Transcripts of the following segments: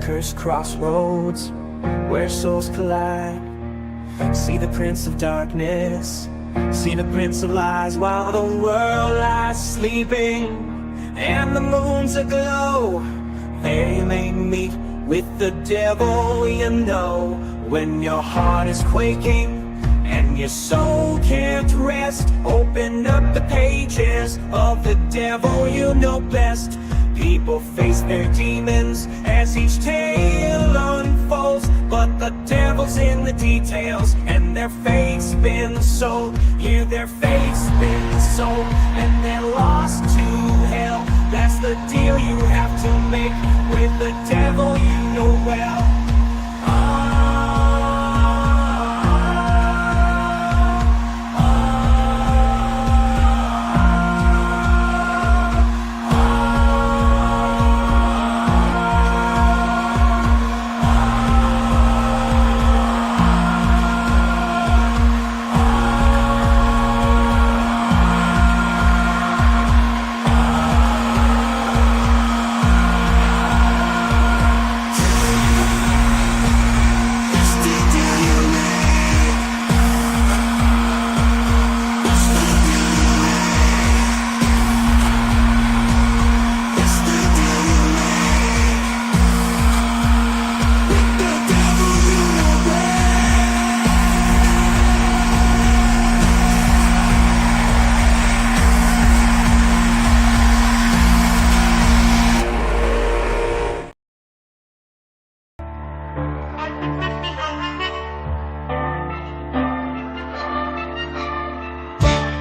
cursed crossroads where souls collide. See the Prince of Darkness, see the Prince of Lies, while the world lies sleeping and the moon's aglow. They may meet with the devil, you know. When your heart is quaking and your soul can't rest, open up the pages of the devil you know best. People face their demons as each tale unfolds, but the devil's in the details, and their fate's been sold. Yeah, their fate's been sold, and they're lost to hell. That's the deal you have to make with the devil you know well.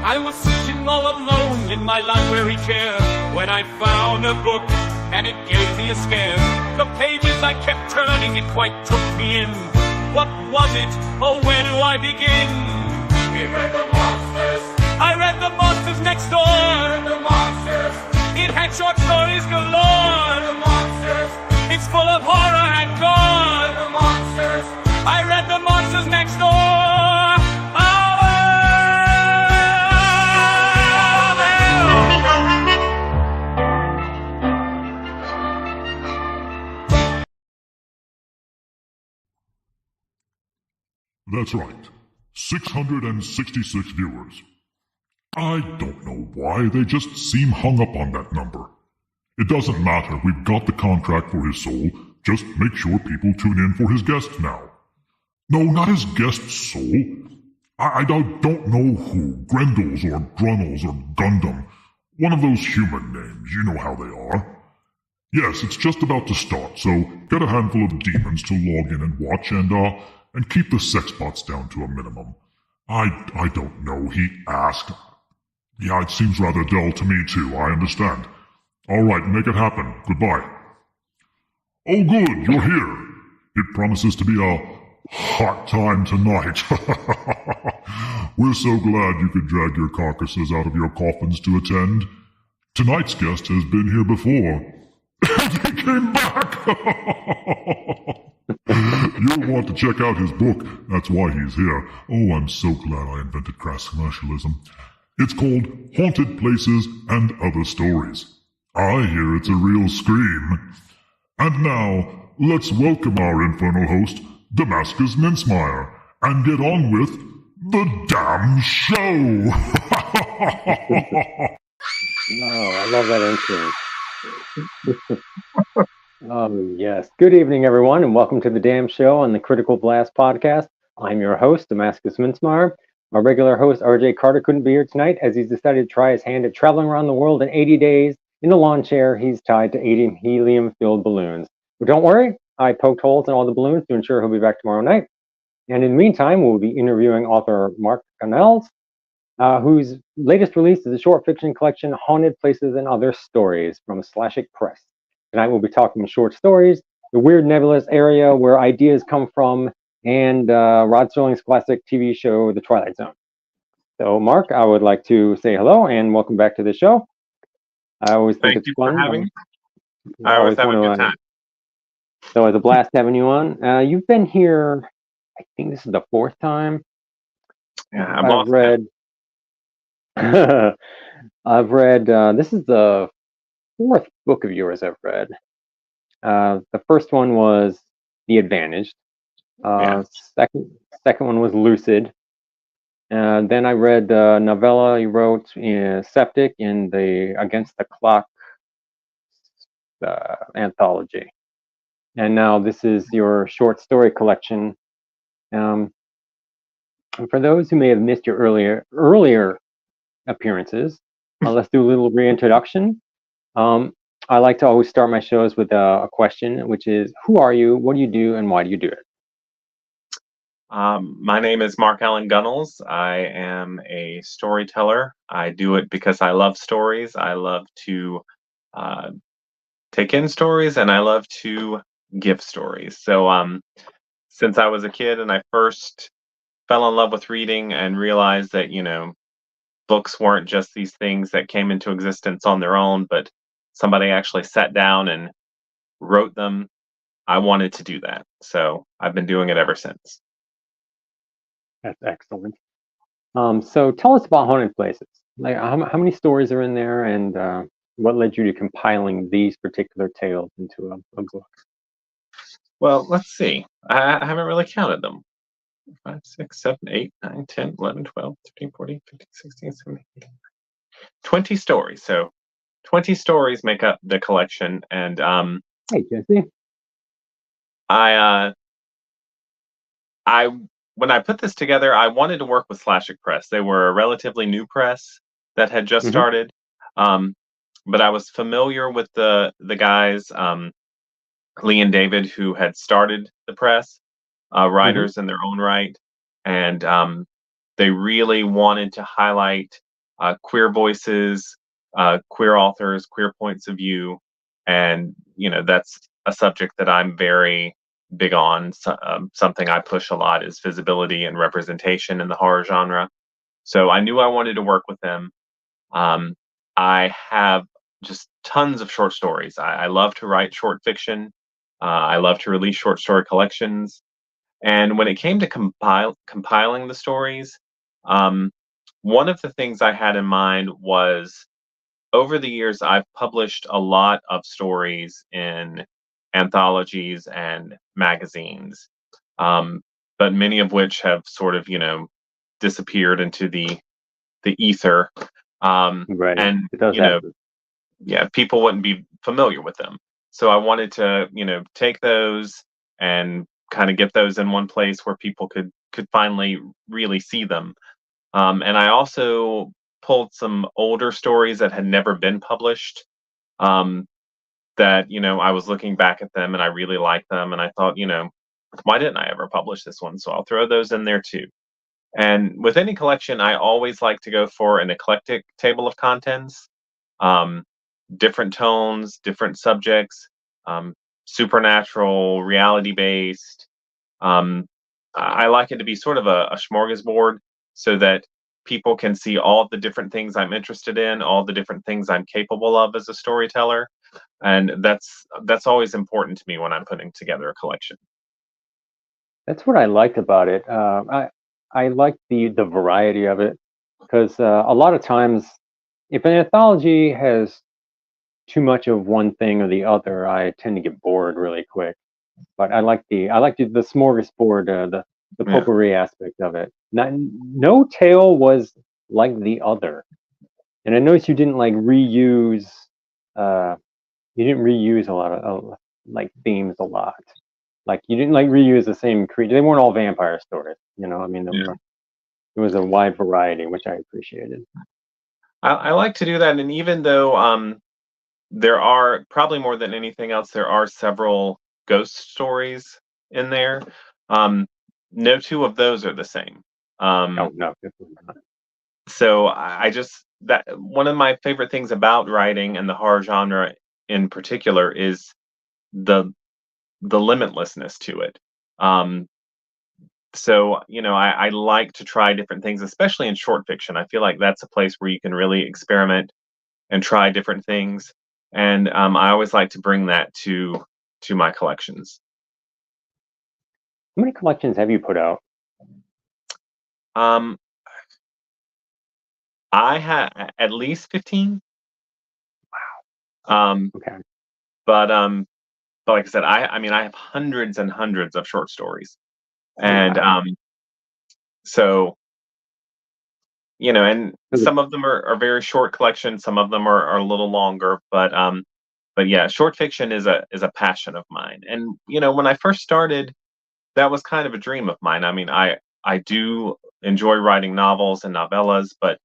I was sitting all alone in my library chair when I found a book and it gave me a scare. The pages I kept turning, it quite took me in. What was it? Oh, where do I begin? We read the monsters. I read the monsters next door. The monsters. It had short stories galore. The monsters. It's full of horror and gore. The monsters. I read the monsters next door. That's right. 666 viewers. I don't know why, they just seem hung up on that number. It doesn't matter, we've got the contract for his soul. Just make sure people tune in for his guest now. No, not his guest's soul. I don't know who. Grendels or Gunnells or Gundam. One of those human names, you know how they are. Yes, it's just about to start, so get a handful of demons to log in and watch and keep the sex bots down to a minimum. I don't know, he asked. Yeah, it seems rather dull to me too, I understand. Alright, make it happen. Goodbye. Oh good, you're here. It promises to be a hot time tonight. We're so glad you could drag your carcasses out of your coffins to attend. Tonight's guest has been here before. He came back! You'll want to check out his book. That's why he's here. Oh, I'm so glad I invented crass commercialism. It's called Haunted Places and Other Stories. I hear it's a real scream. And now, let's welcome our infernal host, Damascus Mincemeyer, and get on with the damn show! Oh, I love that intro. Oh, yes. Good evening, everyone, and welcome to the Damn Show on the Critical Blast podcast. I'm your host, Damascus Mincemeyer. Our regular host, RJ Carter, couldn't be here tonight as he's decided to try his hand at traveling around the world in 80 days. In a lawn chair, he's tied to 80 helium-filled balloons. But don't worry, I poked holes in all the balloons to ensure he'll be back tomorrow night. And in the meantime, we'll be interviewing author Mark Gunnells, whose latest release is a short fiction collection, Haunted Places and Other Stories, from Slashic Press. Tonight we'll be talking short stories, the weird nebulous area where ideas come from, and Rod Serling's classic TV show, The Twilight Zone. So, Mark, I would like to say hello and welcome back to the show. I always think it's fun. Thank you for having me. I always have a good time. So it's a blast having you on. You've been here, I think this is the fourth time. Yeah, I've read. This is the fourth book of yours I've read. The first one was The Advantaged. Yeah. Second one was Lucid. Then I read the novella you wrote in Septic in the Against the Clock anthology. And now this is your short story collection. And for those who may have missed your earlier appearances, let's do a little reintroduction. I like to always start my shows with a question, which is, who are you, what do you do, and why do you do it? My name is Mark Allen Gunnells. I am a storyteller. I do it because I love stories. I love to uh, take in stories, and I love to give stories. So, since I was a kid and I first fell in love with reading and realized that, books weren't just these things that came into existence on their own, but somebody actually sat down and wrote them, I wanted to do that. So I've been doing it ever since. That's excellent. So tell us about Haunted Places. Like, how many stories are in there, and what led you to compiling these particular tales into a book? Well, let's see. I haven't really counted them. 5, 6, 7, 8, 9, 10, 11, 12, 13, 14, 15, 16, 17, 18, 20 stories. So 20 stories make up the collection. And Hey, Jesse. I, uh, I, when I put this together, I wanted to work with Slashic Press. They were a relatively new press that had just Hmm. started. Um, but I was familiar with the guys, Lee and David, who had started the press, Hmm. writers in their own right, and they really wanted to highlight queer voices, queer authors, queer points of view, and that's a subject that I'm very big on. Something I push a lot is visibility and representation in the horror genre. So I knew I wanted to work with them. Um, I have just tons of short stories. I love to write short fiction. I love to release short story collections. And when it came to compiling the stories, um, one of the things I had in mind was over the years, I've published a lot of stories in anthologies and magazines, um, but many of which have sort of, disappeared into the ether. Right. And, It does happen. yeah, people wouldn't be familiar with them. So I wanted to, take those and kind of get those in one place where people could finally really see them. And I also pulled some older stories that had never been published. Um, that I was looking back at them and I really liked them, and I thought, why didn't I ever publish this one? So I'll throw those in there too. And with any collection, I always like to go for an eclectic table of contents. Um, Different tones, different subjects, um, supernatural, reality based. I like it to be sort of a smorgasbord so that people can see all the different things I'm interested in, all the different things I'm capable of as a storyteller, and that's always important to me when I'm putting together a collection. That's what I liked about it. I like the variety of it, because a lot of times, if an anthology has too much of one thing or the other, I tend to get bored really quick. But I like the smorgasbord, the Yeah, potpourri aspect of it. No tale was like the other, and I noticed you didn't like reuse. Uh, you didn't reuse a lot of like themes a lot. Like you didn't like reuse the same creature. They weren't all vampire stories. I mean, yeah. there was a wide variety, which I appreciated. I like to do that, and even though there are probably more than anything else, there are several ghost stories in there. Um, no two of those are the same. Oh Um, no, definitely not. so I just that one of my favorite things about writing and the horror genre in particular is the the limitlessness to it. Um, so I like to try different things, especially in short fiction. I feel like that's a place where you can really experiment and try different things, and I always like to bring that to my collections. How many collections have you put out? Um, I had at least 15, um, Okay. but but like I said, I mean, I have hundreds and hundreds of short stories, Oh, and wow. so and So some of them are very short collections, some of them are a little longer, but yeah, short fiction is a passion of mine. And when I first started, that was kind of a dream of mine. I mean, I do enjoy writing novels and novellas, but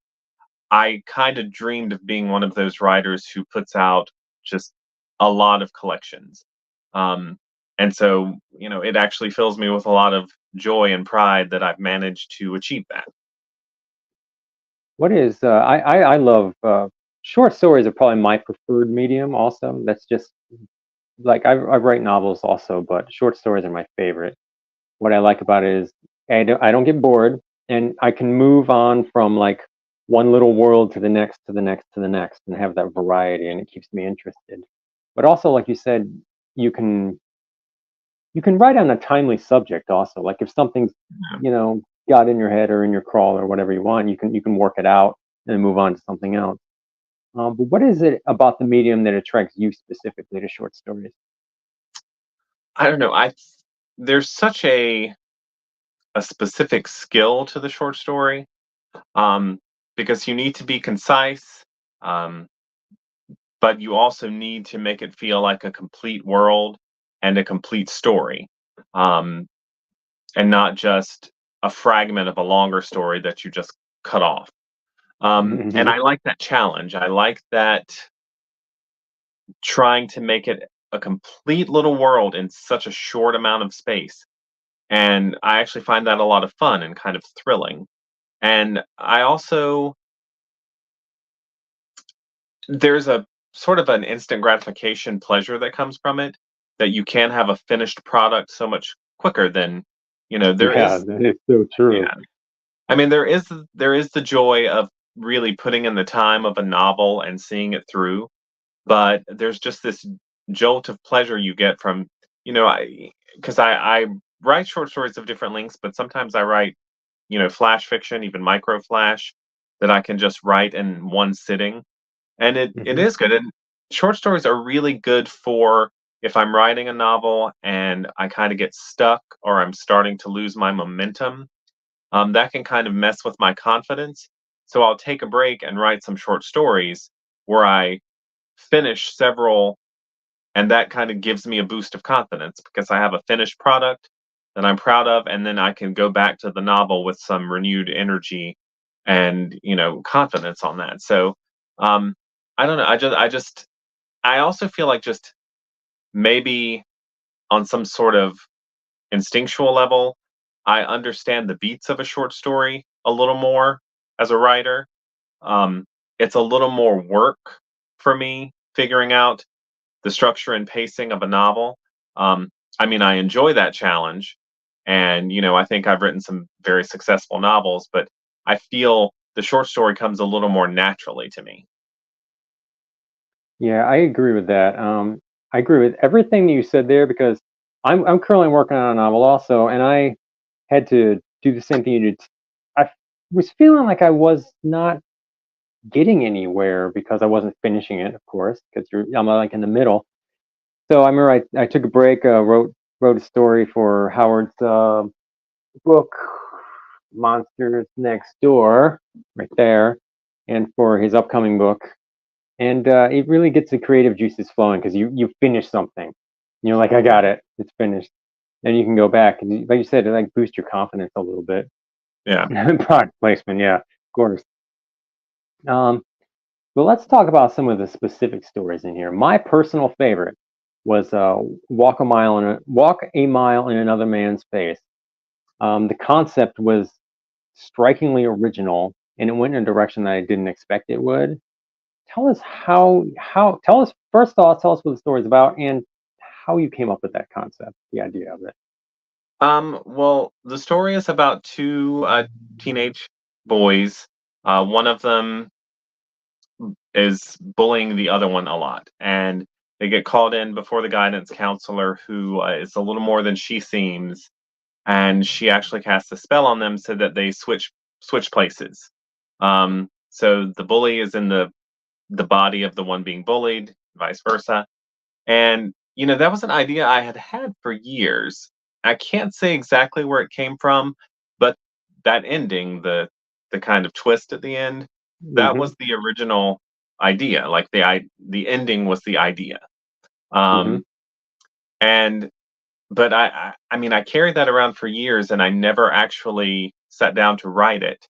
I kind of dreamed of being one of those writers who puts out just a lot of collections. Um, and so, it actually fills me with a lot of joy and pride that I've managed to achieve that. what is I love short stories are probably my preferred medium also. That's just like I write novels also, but short stories are my favorite. What I like about it is I don't get bored, and I can move on from like one little world to the next, to the next, to the next, and have that variety, and it keeps me interested. But also, like you said, you can you can write on a timely subject also. Like if something's got in your head or in your crawl or whatever you want, you can work it out and move on to something else. But what is it about the medium that attracts you specifically to short stories? I don't know. There's such a specific skill to the short story, um, because you need to be concise, um, but you also need to make it feel like a complete world and a complete story, um, and not just a fragment of a longer story that you just cut off. And Hmm. I like that challenge. I like that trying to make it a complete little world in such a short amount of space. And I actually find that a lot of fun and kind of thrilling. And I also there's a sort of an instant gratification pleasure that comes from it, that you can have a finished product so much quicker than there Yeah, is. that is so true. Yeah, I mean, there is the joy of really putting in the time of a novel and seeing it through, but there's just this jolt of pleasure you get from I because I write short stories of different lengths, but sometimes I write flash fiction, even micro flash, that I can just write in one sitting, and it Hmm. is good. And short stories are really good for if I'm writing a novel and I kind of get stuck or I'm starting to lose my momentum. That can kind of mess with my confidence. So I'll take a break and write some short stories where I finish several, and that kind of gives me a boost of confidence because I have a finished product that I'm proud of, and then I can go back to the novel with some renewed energy and confidence on that. So um, I don't know. I also feel like just maybe on some sort of instinctual level, I understand the beats of a short story a little more as a writer. Um, it's a little more work for me figuring out the structure and pacing of a novel. Um, I mean, I enjoy that challenge, and I think I've written some very successful novels, but I feel the short story comes a little more naturally to me. Yeah, I agree with that. I agree with everything that you said there because I'm currently working on a novel also, and I had to do the same thing you did. I was feeling like I was not getting anywhere because I wasn't finishing it, of course, because I'm like in the middle. So I remember I took a break, wrote a story for Howard's book, Monsters Next Door, right there, and for his upcoming book. And it really gets the creative juices flowing because you finish something. And you're like, I got it, it's finished. Then you can go back and, like you said, it like boosts your confidence a little bit. Yeah. Product placement, yeah, of course. Um, but let's talk about some of the specific stories in here. My personal favorite was walk a mile in another man's face. The concept was strikingly original, and it went in a direction that I didn't expect it would. Tell us tell us first off, tell us what the story is about and how you came up with that concept, the idea of it. Well, the story is about two teenage boys. One of them is bullying the other one a lot, and they get called in before the guidance counselor, who is a little more than she seems, and she actually casts a spell on them so that they switch places. So the bully is in the body of the one being bullied, vice versa, and that was an idea I had had for years. I can't say exactly where it came from, but that ending, the kind of twist at the end, that Hmm. was the original idea. Like the ending was the idea. Hmm. Um, and but I mean, I carried that around for years, and I never actually sat down to write it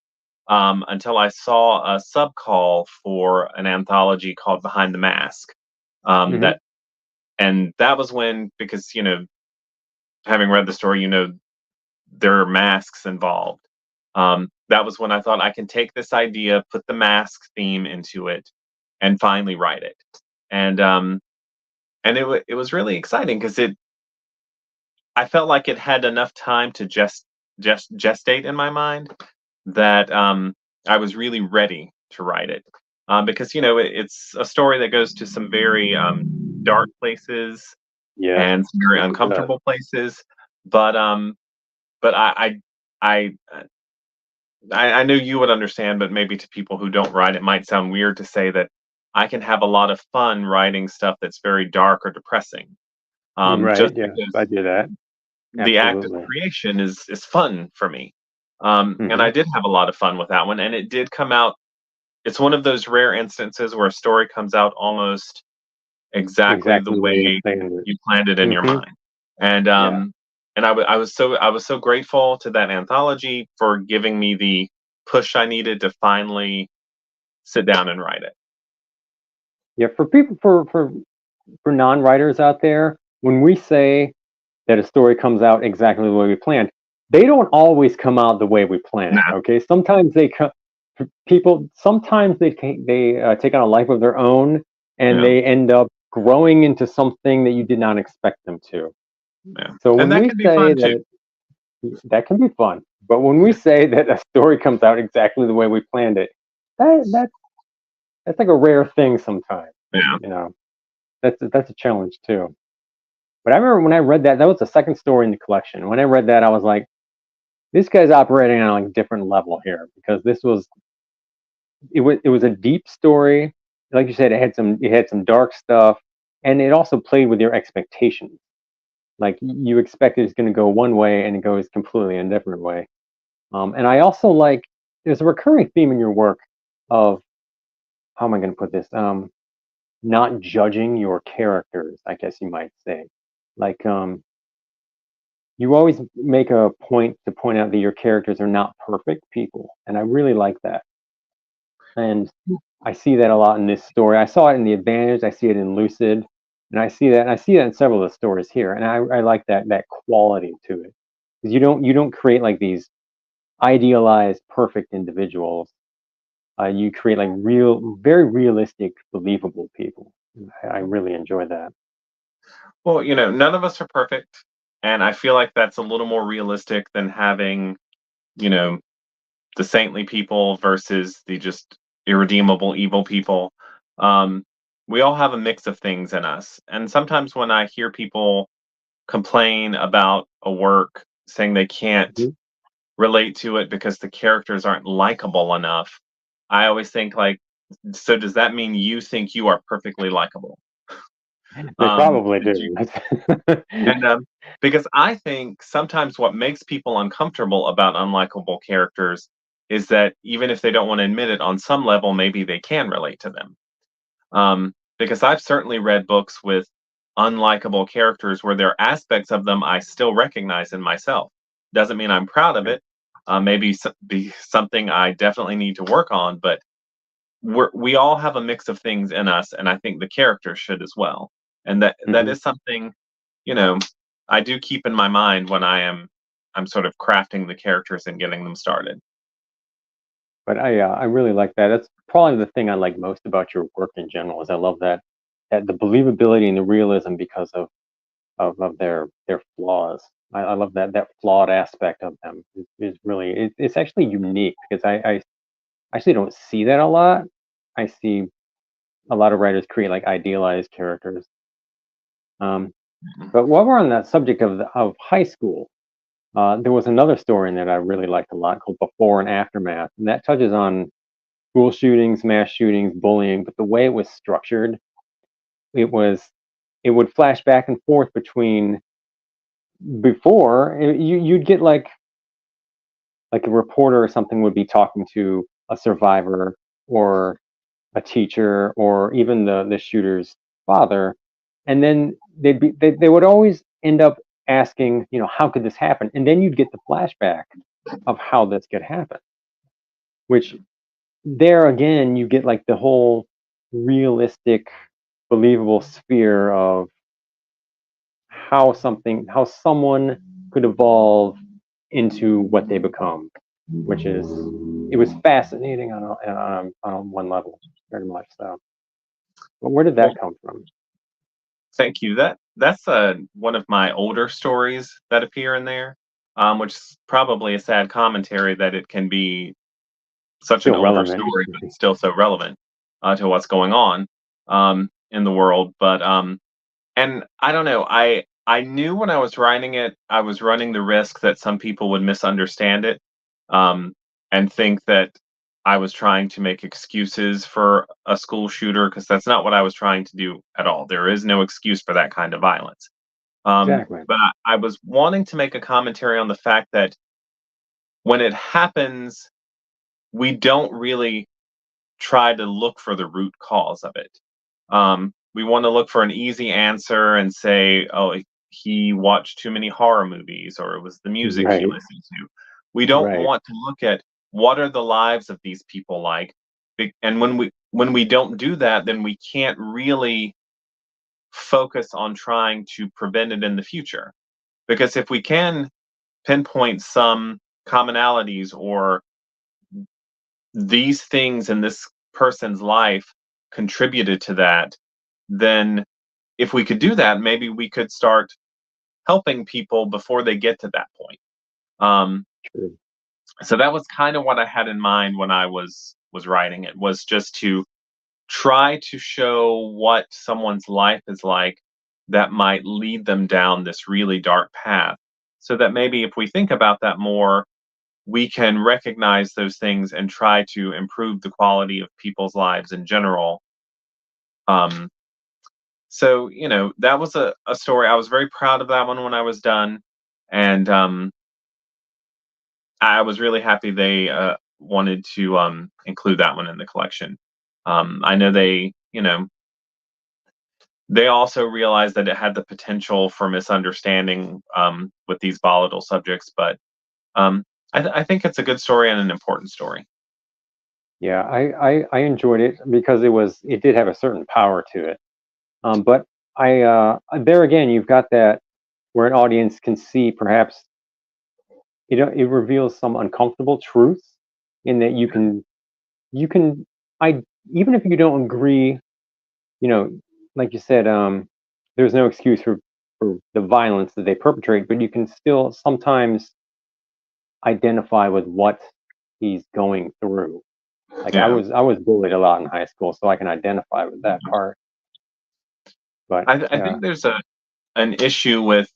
until I saw a sub call for an anthology called Behind the Mask. Hmm. That and that was when, because having read the story, there are masks involved. That was when I thought I can take this idea, put the mask theme into it, and finally write it. And it was really exciting because it I felt like it had enough time to just gestate in my mind that I was really ready to write it. Because it's a story that goes to some very dark places Yes, and some very yes, it does. uncomfortable places. But but I I know you would understand, but maybe to people who don't write, it might sound weird to say that I can have a lot of fun writing stuff that's very dark or depressing. Right. Just Yeah, I because do that. the act of Absolutely. creation is fun for me. And Hmm. I did have a lot of fun with that one, and it did come out. It's one of those rare instances where a story comes out almost exactly the Exactly the way you way planned it. you planned it in your Hmm. mind. And Yeah. I was so grateful to that anthology for giving me the push I needed to finally sit down and write it. Yeah. For people, for non-writers out there, when we say that a story comes out exactly the way we planned, they don't always come out the way we plan it. Nah, Okay, sometimes they come. People sometimes they take on a life of their own, and yeah, they end up growing into something that you did not expect them to. yeah, So and when that we can be say fun too. that that can be fun, but when we say that a story comes out exactly the way we planned it, that's like a rare thing sometimes. Yeah. You know, that's a challenge too. But I remember when I read that, that was the second story in the collection. When I read that, I was like, this guy's operating on a different level here because it was a deep story. Like you said, it had some dark stuff, and it also played with your expectations. Like you expect it's going to go one way, and it goes completely a different way. And I also like there's a recurring theme in your work of how am I going to put this? Not judging your characters, I guess you might say. Like you always make a point to point out that your characters are not perfect people, and I really like that. And I see that a lot in this story. I saw it in The Advantage. I see it in Lucid, and I see that in several of the stories here. And I like that quality to it because you don't create like these idealized perfect individuals. You create like very realistic, believable people. I really enjoy that. Well, none of us are perfect, and I feel like that's a little more realistic than having, you know, the saintly people versus the just irredeemable evil people. Um, we all have a mix of things in us, and sometimes when I hear people complain about a work, saying they can't Mhm. relate to it because the characters aren't likable enough, I always think like, so does that mean you think you are perfectly likable? They probably Did you do. and because I think sometimes what makes people uncomfortable about unlikable characters is that even if they don't want to admit it, on some level, maybe they can relate to them. Because I've certainly read books with unlikable characters where there are aspects of them I still recognize in myself. Doesn't mean I'm proud of Yeah. it. Maybe be something I definitely need to work on, but we all have a mix of things in us, and I think the characters should as well. And that Hmm. is something, you know, I do keep in my mind when I'm sort of crafting the characters and getting them started. But I really like that. That's probably the thing I like most about your work in general. Is I love that the believability and the realism because of their flaws. I love that flawed aspect of them is really it's actually unique because I actually don't see that a lot. I see a lot of writers create like idealized characters. Um, Mhm. but while we're on that subject of high school, there was another story in that I really liked a lot called Before and Aftermath, and that touches on school shootings, mass shootings, bullying. But the way it was structured, it was it would flash back and forth between before you'd get like a reporter or something would be talking to a survivor or a teacher or even the shooter's father, and then they would always end up asking, how could this happen? And then you'd get the flashback of how this could happen, which there again you get like the whole realistic, believable sphere of how someone could evolve into what they become, which is it was fascinating on one level, very much so. But where did Well, that come from? thank you. That's one of my older stories that appear in there, which is probably a sad commentary that it can be such an Still older relevant. story, but it's still so relevant to what's going on in the world. But and I don't know. I knew when I was writing it, I was running the risk that some people would misunderstand it, um, and think that I was trying to make excuses for a school shooter, because that's not what I was trying to do at all. There is no excuse for that kind of violence. Exactly. But I was wanting to make a commentary on the fact that when it happens, we don't really try to look for the root cause of it. We want to look for an easy answer and say, oh, he watched too many horror movies, or it was the music he Right. listened to. We don't Right. want to look at what are the lives of these people like. And when we don't do that, then we can't really focus on trying to prevent it in the future. Because if we can pinpoint some commonalities, or these things in this person's life contributed to that, then if we could do that, maybe we could start helping people before they get to that point. Um, True. so that was kind of what I had in mind when I was writing it, was just to try to show what someone's life is like that might lead them down this really dark path, so that maybe if we think about that more, we can recognize those things and try to improve the quality of people's lives in general. Um, so that was a story. I was very proud of that one when I was done, and I was really happy they wanted to include that one in the collection. I know they also realized that it had the potential for misunderstanding with these volatile subjects, but um, I think it's a good story and an important story. Yeah, I enjoyed it because it did have a certain power to it. But I there again you've got that where an audience can see perhaps it reveals some uncomfortable truths in that you can I even if you don't agree, you know, like you said, there's no excuse for the violence that they perpetrate, but you can still sometimes identify with what he's going through. Like I Yeah. was I was bullied a lot in high school, so I can identify with that part. But I yeah, think there's an issue with,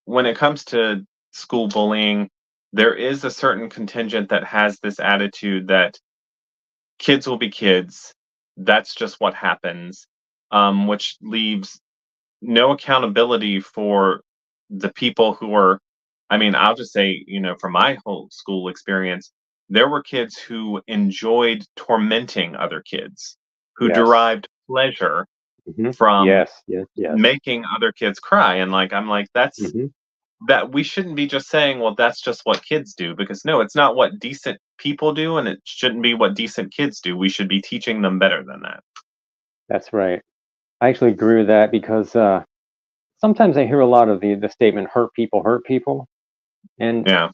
when it comes to school bullying, there is a certain contingent that has this attitude that kids will be kids. That's just what happens, which leaves no accountability for the people who are. I mean, I'll just say, from my whole school experience, there were kids who enjoyed tormenting other kids, who yes, derived pleasure from yes, yes, yes. making other kids cry. And I'm like, hmm that we shouldn't be just saying, well, that's just what kids do, because no, it's not what decent people do, and it shouldn't be what decent kids do. We should be teaching them better than that. That's right. I actually agree with that because sometimes I hear a lot of the statement hurt people," and Yeah.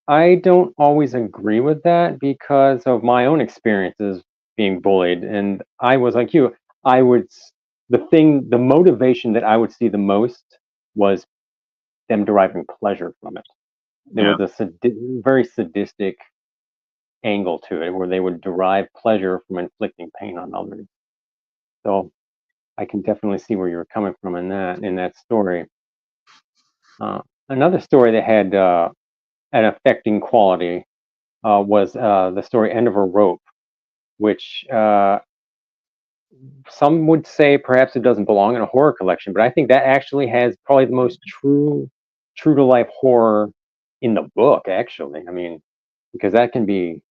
I don't always agree with that because of my own experiences being bullied. And I was like you, I would, the motivation that I would see the most was them deriving pleasure from it. There Yeah. was a very sadistic angle to it where they would derive pleasure from inflicting pain on others. So I can definitely see where you're coming from in that story. Another story that had an affecting quality was the story "End of a Rope," which some would say perhaps it doesn't belong in a horror collection, but I think that actually has probably the most true to life horror in the book. Actually, I mean, because that can be.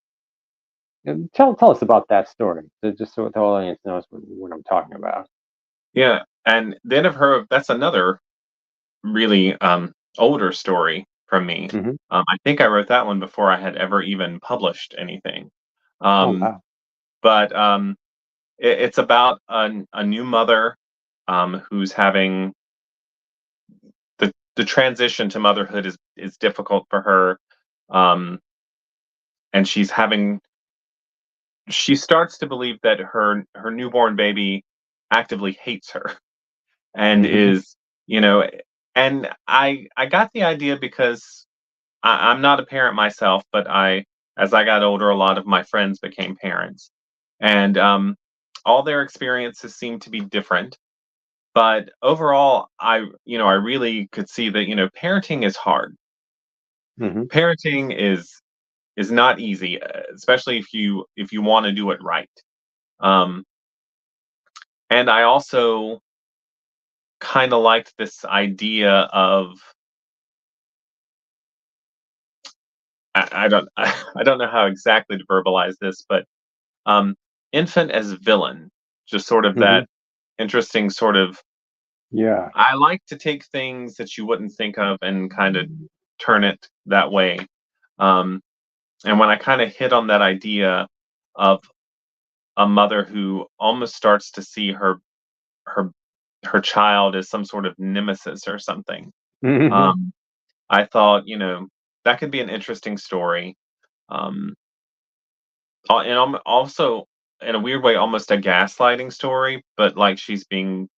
Tell us about that story, just so the audience knows what I'm talking about. Yeah, and the end of her, that's another really older story from me. Hmm. I think I wrote that one before I had ever even published anything. Oh Um, wow. but it's about a new mother who's having the transition to motherhood is difficult for her, um, and she starts to believe that her newborn baby actively hates her and Hmm. is you know and I got the idea because I'm not a parent myself, but as I got older, a lot of my friends became parents, and all their experiences seem to be different. But overall, I really could see that parenting is hard. Hmm. Parenting is not easy, especially if you want to do it right. Um, and I also kind of liked this idea of I don't I don't know how exactly to verbalize this, but um, infant as villain, just sort of Hmm. that interesting sort of. Yeah. I like to take things that you wouldn't think of and kind of turn it that way. Um, and when I kind of hit on that idea of a mother who almost starts to see her her child as some sort of nemesis or something, Hmm. um, I thought that could be an interesting story. Um, and also in a weird way, almost a gaslighting story, but like she's being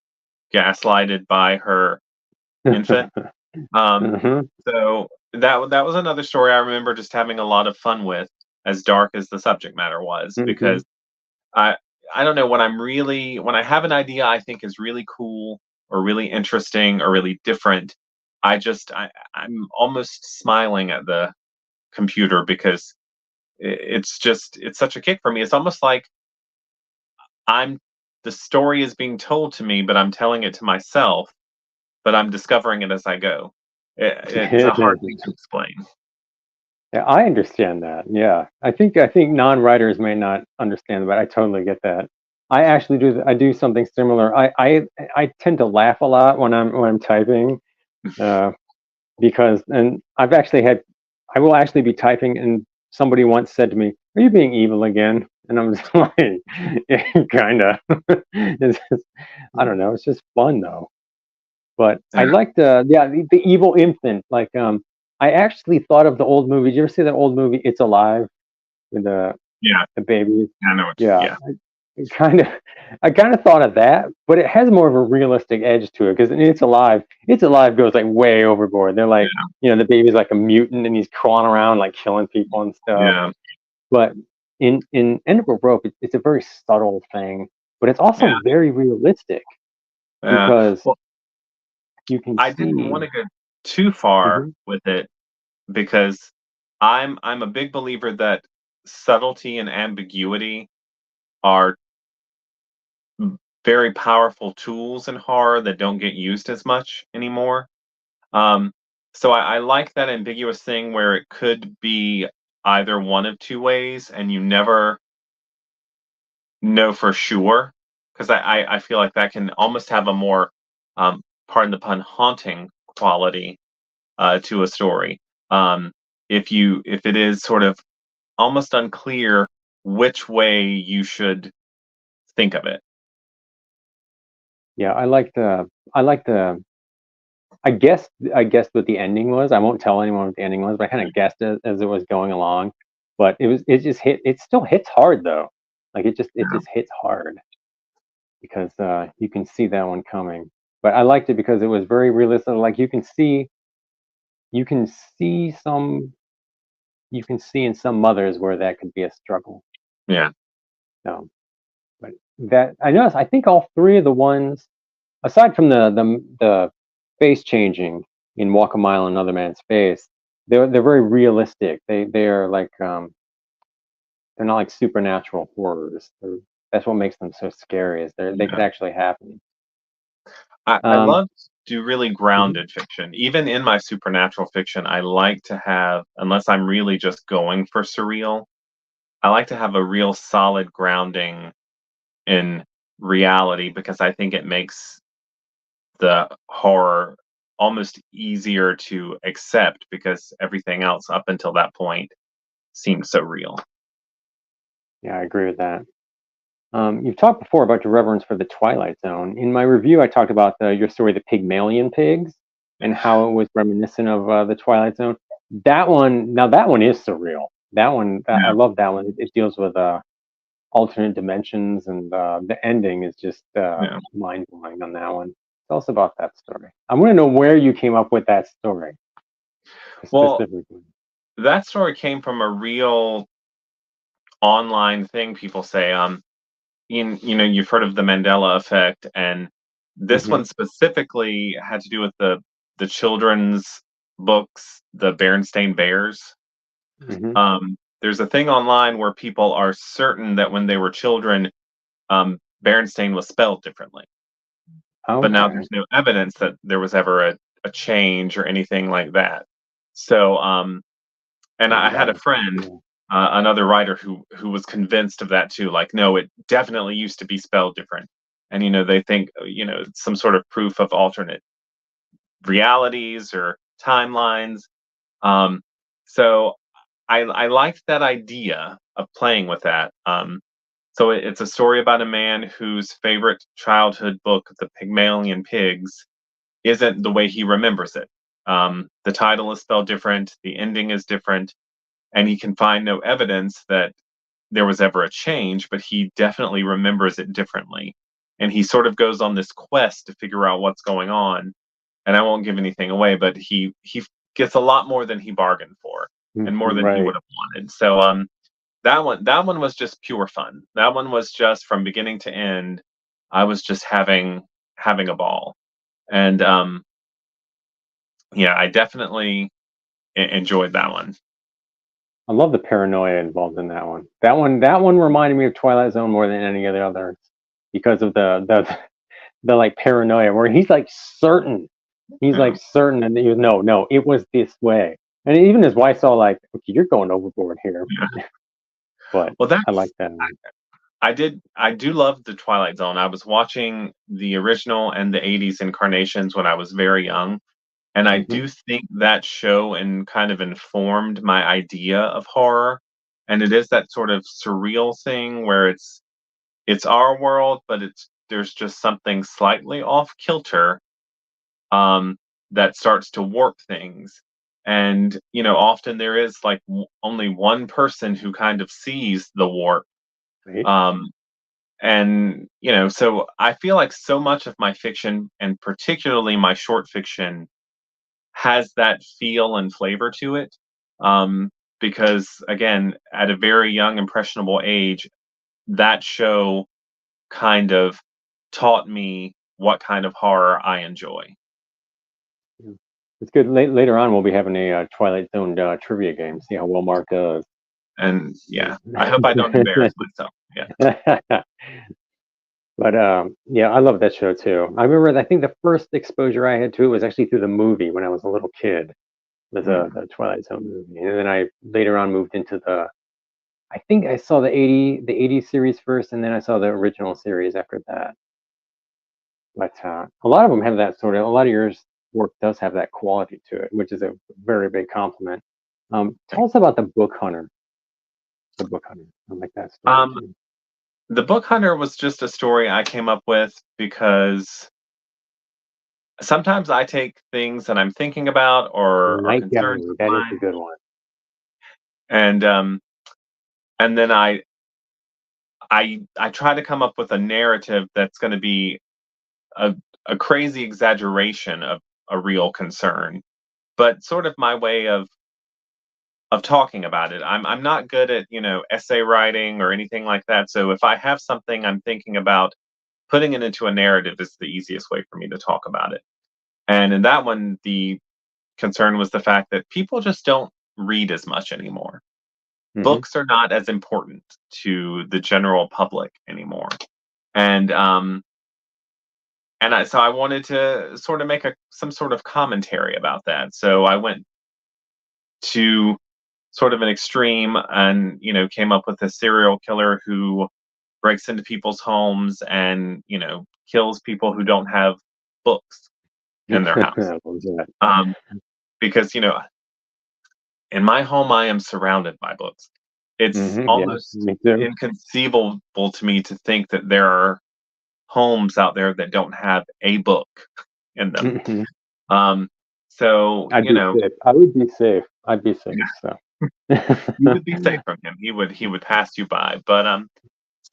gaslighted by her infant. Um, Hmm. so that was another story I remember just having a lot of fun with, as dark as the subject matter was, Hmm. because I I don't know when I have an idea I think is really cool or really interesting or really different, I'm almost smiling at the computer because it's such a kick for me. It's almost like I'm the story is being told to me, but I'm telling it to myself, but I'm discovering it as I go. It's a It hard is. thing to explain. Yeah, I understand that. Yeah, I think non-writers may not understand, but I totally get that. I actually do. I do something similar. I tend to laugh a lot when I'm typing, uh, because and I've actually had I will actually be typing and somebody once said to me, "Are you being evil again?" And I'm just like, yeah, kind of. I don't know. It's just fun though. But I Yeah, like the evil infant. Like I actually thought of the old movie. Did you ever see that old movie It's Alive with yeah, the babies? I know it. Yeah, Yeah, kind of. I kind of thought of that, but it has more of a realistic edge to it because in It's Alive goes like way overboard. They're like, yeah, the baby's like a mutant and he's crawling around like killing people and stuff. yeah, But in End of a Rope, it's a very subtle thing, but it's yeah, also very realistic yeah. because Well, you can I didn't want see. to go too far Mhm. with it because I'm a big believer that subtlety and ambiguity are very powerful tools in horror that don't get used as much anymore. Um, so I like that ambiguous thing where it could be either one of two ways, and you never know for sure. Because I feel like that can almost have a more, pardon the pun, haunting quality to a story. Um, if it is sort of almost unclear which way you should think of it. Yeah, I guessed what the ending was. I won't tell anyone what the ending was, but I kind of guessed it as it was going along. But it still hits hard though. Like it just hits hard because you can see that one coming. But I liked it because it was very realistic. Like you can see some you can see in some mothers where that could be a struggle. Yeah, So, but that I noticed. I think all three of the ones aside from the face changing in Walk a Mile in Another Man's Face, they're very realistic. They're like they're not like supernatural horrors. That's what makes them so scary. Is they could Yeah. actually happen. I Um, love to do really mhm. grounded fiction. Even in my supernatural fiction, I like to have, unless I'm really just going for surreal, I like to have a real solid grounding in reality because I think it makes the horror almost easier to accept because everything else up until that point seems so real. Yeah, I agree with that. You've talked before about your reverence for the Twilight Zone. In my review, I talked about your story, The Pygmalion Pigs, and how it was reminiscent of the Twilight Zone. That one, now that one is surreal. That one, I Yeah, love that one. It deals with alternate dimensions, and the ending is just yeah. mind blowing on that one. Tell us about that story. I want to know where you came up with that story Well, specifically. that story came from a real online thing people say. You've heard of the Mandela effect, and this Hmm. one specifically had to do with the children's books, the Berenstain Bears. Hmm. There's a thing online where people are certain that when they were children, Berenstain was spelled differently, but now Okay. there's no evidence that there was ever a change or anything like that. So, and I had That a is friend, cool. another writer who was convinced of that too. Like, no, it definitely used to be spelled different, and they think some sort of proof of alternate realities or timelines. Um, so I liked that idea of playing with that. So it's a story about a man whose favorite childhood book, The Pygmalion Pigs, isn't the way he remembers it. The title is spelled different, the ending is different, and he can find no evidence that there was ever a change, but he definitely remembers it differently. And he sort of goes on this quest to figure out what's going on. And I won't give anything away, but he gets a lot more than he bargained for and more than he would Right. have wanted. So that one was just pure fun. That one was just from beginning to end. I was just having a ball. And yeah, I definitely enjoyed that one. I love the paranoia involved in that one. That one reminded me of Twilight Zone more than any of the others because of the like paranoia where he's like certain. He's Yeah. like certain, and you no, no, it was this way. And even his wife saw like, okay, you're going overboard here. Yeah. But Well, I like that's that. I do love the Twilight Zone. I was watching the original and the 80s incarnations when I was very young, and I Hmm. do think that show and kind of informed my idea of horror. And it is that sort of surreal thing where it's our world, but there's just something slightly off kilter um, that starts to warp things. And often there is like only one person who kind of sees the warp. Right? Um, and so I feel like so much of my fiction, and particularly my short fiction, has that feel and flavor to it. Um, because again, at a very young, impressionable age, that show kind of taught me what kind of horror I enjoy. Yeah. It's good. Later on, we'll be having a Twilight Zone trivia game. See how well Mark does. And yeah, I hope I don't embarrass myself. Yeah. But yeah, I love that show too. I remember, I think the first exposure I had to it was actually through the movie when I was a little kid. Was Mm. the Twilight Zone movie, and then I later on moved into the. I think I saw the 80s series first, and then I saw the original series after that. But a lot of them have that sort of. A lot of your work does have that quality to it, which is a very big compliment. Tell us about the Book Hunter. The Book Hunter. I like that story Um, too. the Book Hunter was just a story I came up with because sometimes I take things that I'm thinking about or are Night concerns Gallery. of That is a mine, good one. and then I try to come up with a narrative that's going to be a a crazy exaggeration of a real concern, but sort of my way of talking about it. I'm not good at essay writing or anything like that. So if I have something I'm thinking about, putting it into a narrative is the easiest way for me to talk about it. And in that one, the concern was the fact that people just don't read as much anymore. Hmm. books are not as important to the general public anymore. And so I wanted to sort of make some sort of commentary about that. So I went to sort of an extreme and came up with a serial killer who breaks into people's homes and kills people who don't have books in their house. I love that. Um, because in my home I am surrounded by books. It's Yeah, almost me too. inconceivable to me to think that there are homes out there that don't have a book in them. Hmm. Um, so I'd be safe. I would be safe. I'd be safe. So. you would be safe from him. He would pass you by. But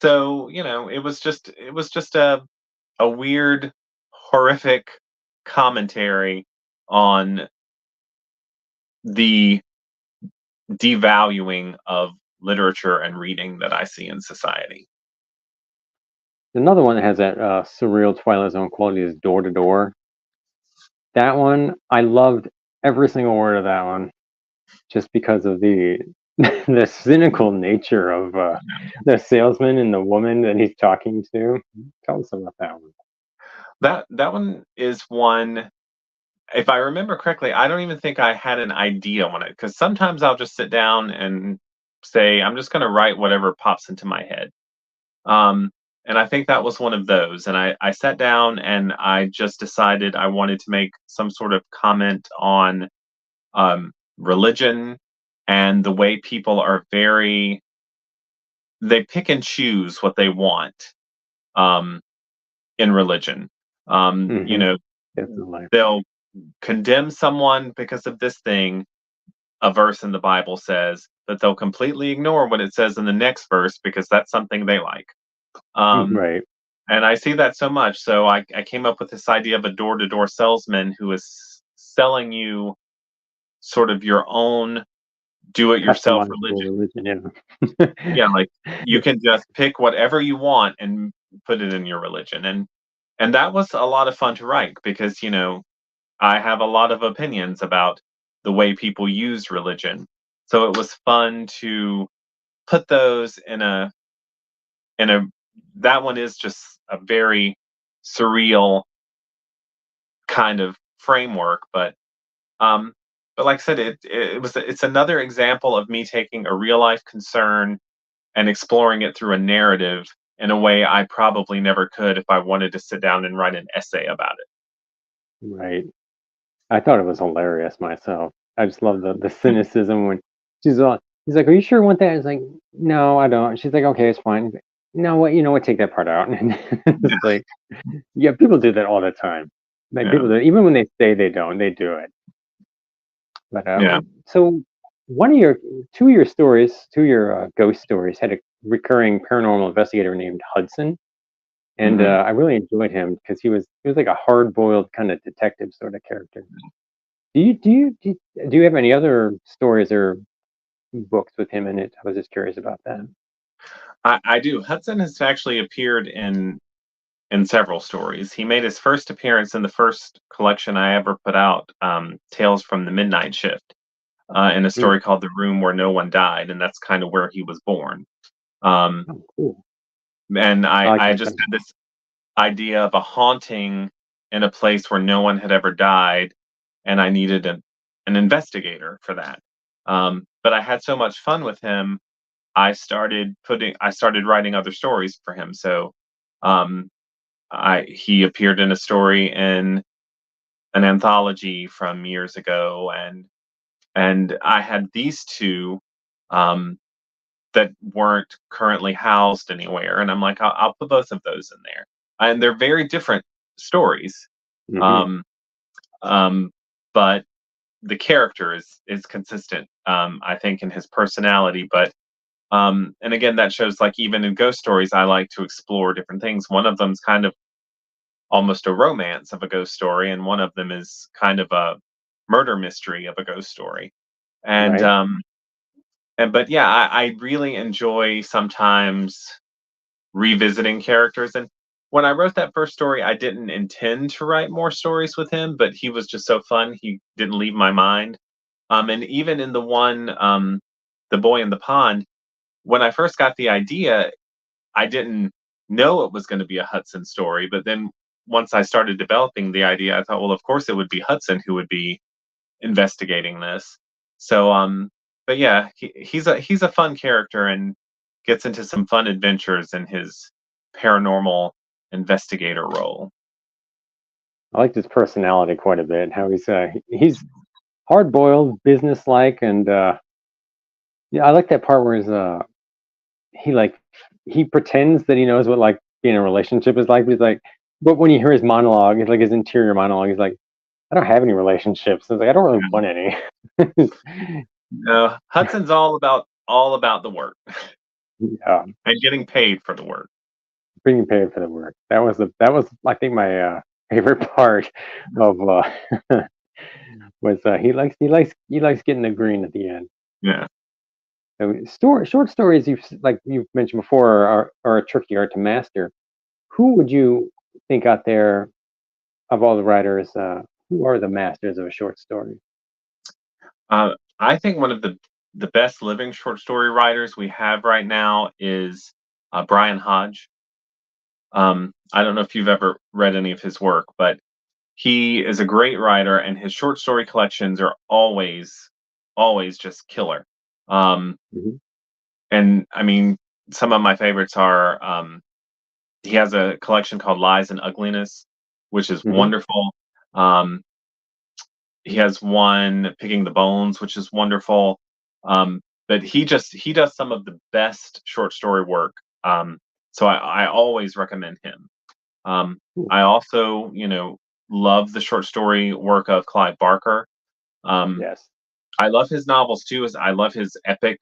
so it was just a weird, horrific commentary on the devaluing of literature and reading that I see in society. Another one that has that surreal Twilight Zone quality is Door to Door. That one, I loved every single word of that one, just because of the the cynical nature of the salesman and the woman that he's talking to. Tell us about that one. That one is one. If I remember correctly, I don't even think I had an idea on it because sometimes I'll just sit down and say I'm just going to write whatever pops into my head. Um, and I think that was one of those. And I sat down and I just decided I wanted to make some sort of comment on religion and the way people are they pick and choose what they want um, in religion. Hmm. Definitely. They'll condemn someone because of this thing, a verse in the Bible says, but they'll completely ignore what it says in the next verse because that's something they like. Um, Right. and I see that so much. So I came up with this idea of a door to door salesman who is selling you sort of your own do it yourself Customizable religion. religion. Yeah. Yeah, like you can just pick whatever you want and put it in your religion. And that was a lot of fun to write because, I have a lot of opinions about the way people use religion. So it was fun to put those in a that one is just a very surreal kind of framework, um but like I said, it's another example of me taking a real life concern and exploring it through a narrative in a way I probably never could if I wanted to sit down and write an essay about it. Right. I thought it was hilarious myself. I just love the Mm, cynicism when she's all. He's like, "Are you sure you want that?" It's like, "No, I don't." She's like, "Okay, it's fine." No, what? You know what? Take that part out. And it's yeah, like, yeah, people do that all the time. Like yeah, people do, even when they say they don't, they do it. But yeah. so one of your two of your ghost stories had a recurring paranormal investigator named Hudson, and Mhm. I really enjoyed him because he was like a hard boiled kind of detective sort of character. Do you have any other stories or books with him in it? I was just curious about that. I do. Hudson has actually appeared in several stories. He made his first appearance in the first collection I ever put out, Tales from the Midnight Shift, in a Hmm. story called The Room Where No One Died, and that's kind of where he was born. Um, Oh, cool. and I like I that just kind had this idea of a haunting in a place where no one had ever died, and I needed an investigator for that. But I had so much fun with him, I started writing other stories for him. So um, I he appeared in a story in an anthology from years ago, and I had these two um, that weren't currently housed anywhere, and I'm like, I'll put both of those in there, and they're very different stories, of. Hmm. um, um, but the character is consistent, I think, in his personality, but and again, that shows like even in ghost stories, I like to explore different things. One of them's kind of almost a romance of a ghost story, and one of them is kind of a murder mystery of a ghost story. And Right. but yeah, I really enjoy sometimes revisiting characters. And when I wrote that first story, I didn't intend to write more stories with him, but he was just so fun. He didn't leave my mind. And even in the one The Boy in the Pond, when I first got the idea, I didn't know it was going to be a Hudson story. But then once I started developing the idea, I thought, well, of course it would be Hudson who would be investigating this. So, but yeah, he's a fun character and gets into some fun adventures in his paranormal investigator role. I liked his personality quite a bit. How he's hard boiled, business like, and yeah, I like that part where he like he pretends that he knows what like being in a relationship is like. But he's like, but when you hear his monologue, it's like his interior monologue, he's like, I don't have any relationships. It's like I don't really want any. No, Hudson's all about the work Yeah, and getting paid for the work. being paid for the work. That was I think my favorite part of was he likes getting the green at the end. Yeah. So short stories like you've mentioned before are a tricky art to master. Who would you think out there of all the writers, who are the masters of a short story? I think one of the best living short story writers we have right now is Brian Hodge. I don't know if you've ever read any of his work, but he is a great writer, and his short story collections are always just killer. Um, Hmm. and I mean, some of my favorites are he has a collection called Lies and Ugliness, which is Hmm. wonderful. Um, he has one Picking the Bones, which is wonderful. But he does some of the best short story work. So I always recommend him. Um, I also, love the short story work of Clive Barker. Um, Yes. I love his novels too. As I love his epic,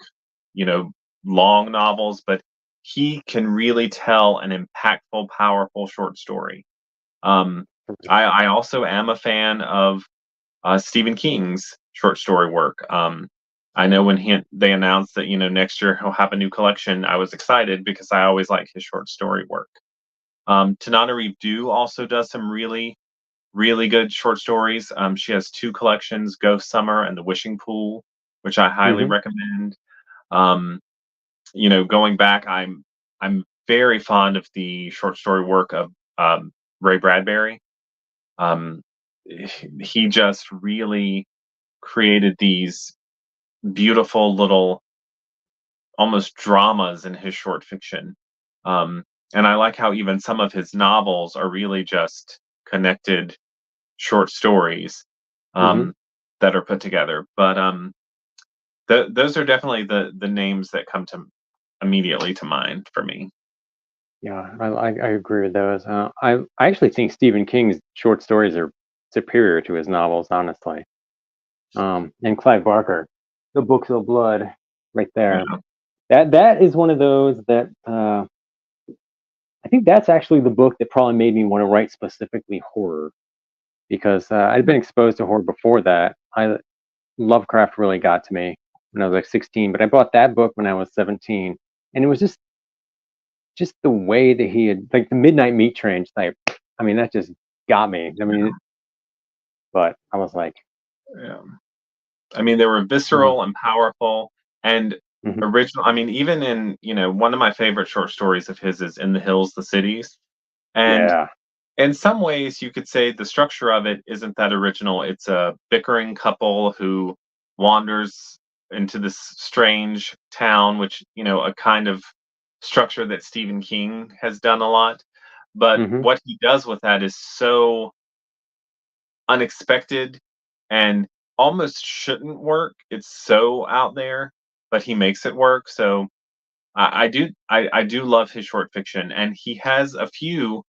you know, long novels, but he can really tell an impactful, powerful short story. Um, I also am a fan of Stephen King's short story work. I know when they announced that next year he'll have a new collection, I was excited because I always like his short story work. Tananarive Due also does some really good short stories. She has two collections, Ghost Summer and The Wishing Pool, which I highly Hmm. recommend. Um, going back, I'm very fond of the short story work of Ray Bradbury. Um, he just really created these beautiful little almost dramas in his short fiction. Um, and I like how even some of his novels are really just connected short stories Hmm. um, that are put together. But those are definitely the names that come to immediately to mind for me. Yeah, I agree with those. I actually think Stephen King's short stories are superior to his novels, honestly. And Clive Barker, The Books of Blood, right there. Yeah. That is one of those that I think that's actually the book that probably made me want to write specifically horror because I'd been exposed to horror before that. Lovecraft really got to me when I was like 16, but I bought that book when I was 17, and it was just the way that he had like the Midnight Meat Train type. I mean, that just got me. I mean, but I was like, Yeah. I mean, they were mm, visceral and powerful and mhm. original. I mean, even in, one of my favorite short stories of his is In the Hills, the Cities. And Yeah, in some ways, you could say the structure of it isn't that original. It's a bickering couple who wanders into this strange town, which, a kind of structure that Stephen King has done a lot. But hmm, what he does with that is so unexpected and almost shouldn't work. It's so out there, but he makes it work. So I do love his short fiction, and he has a few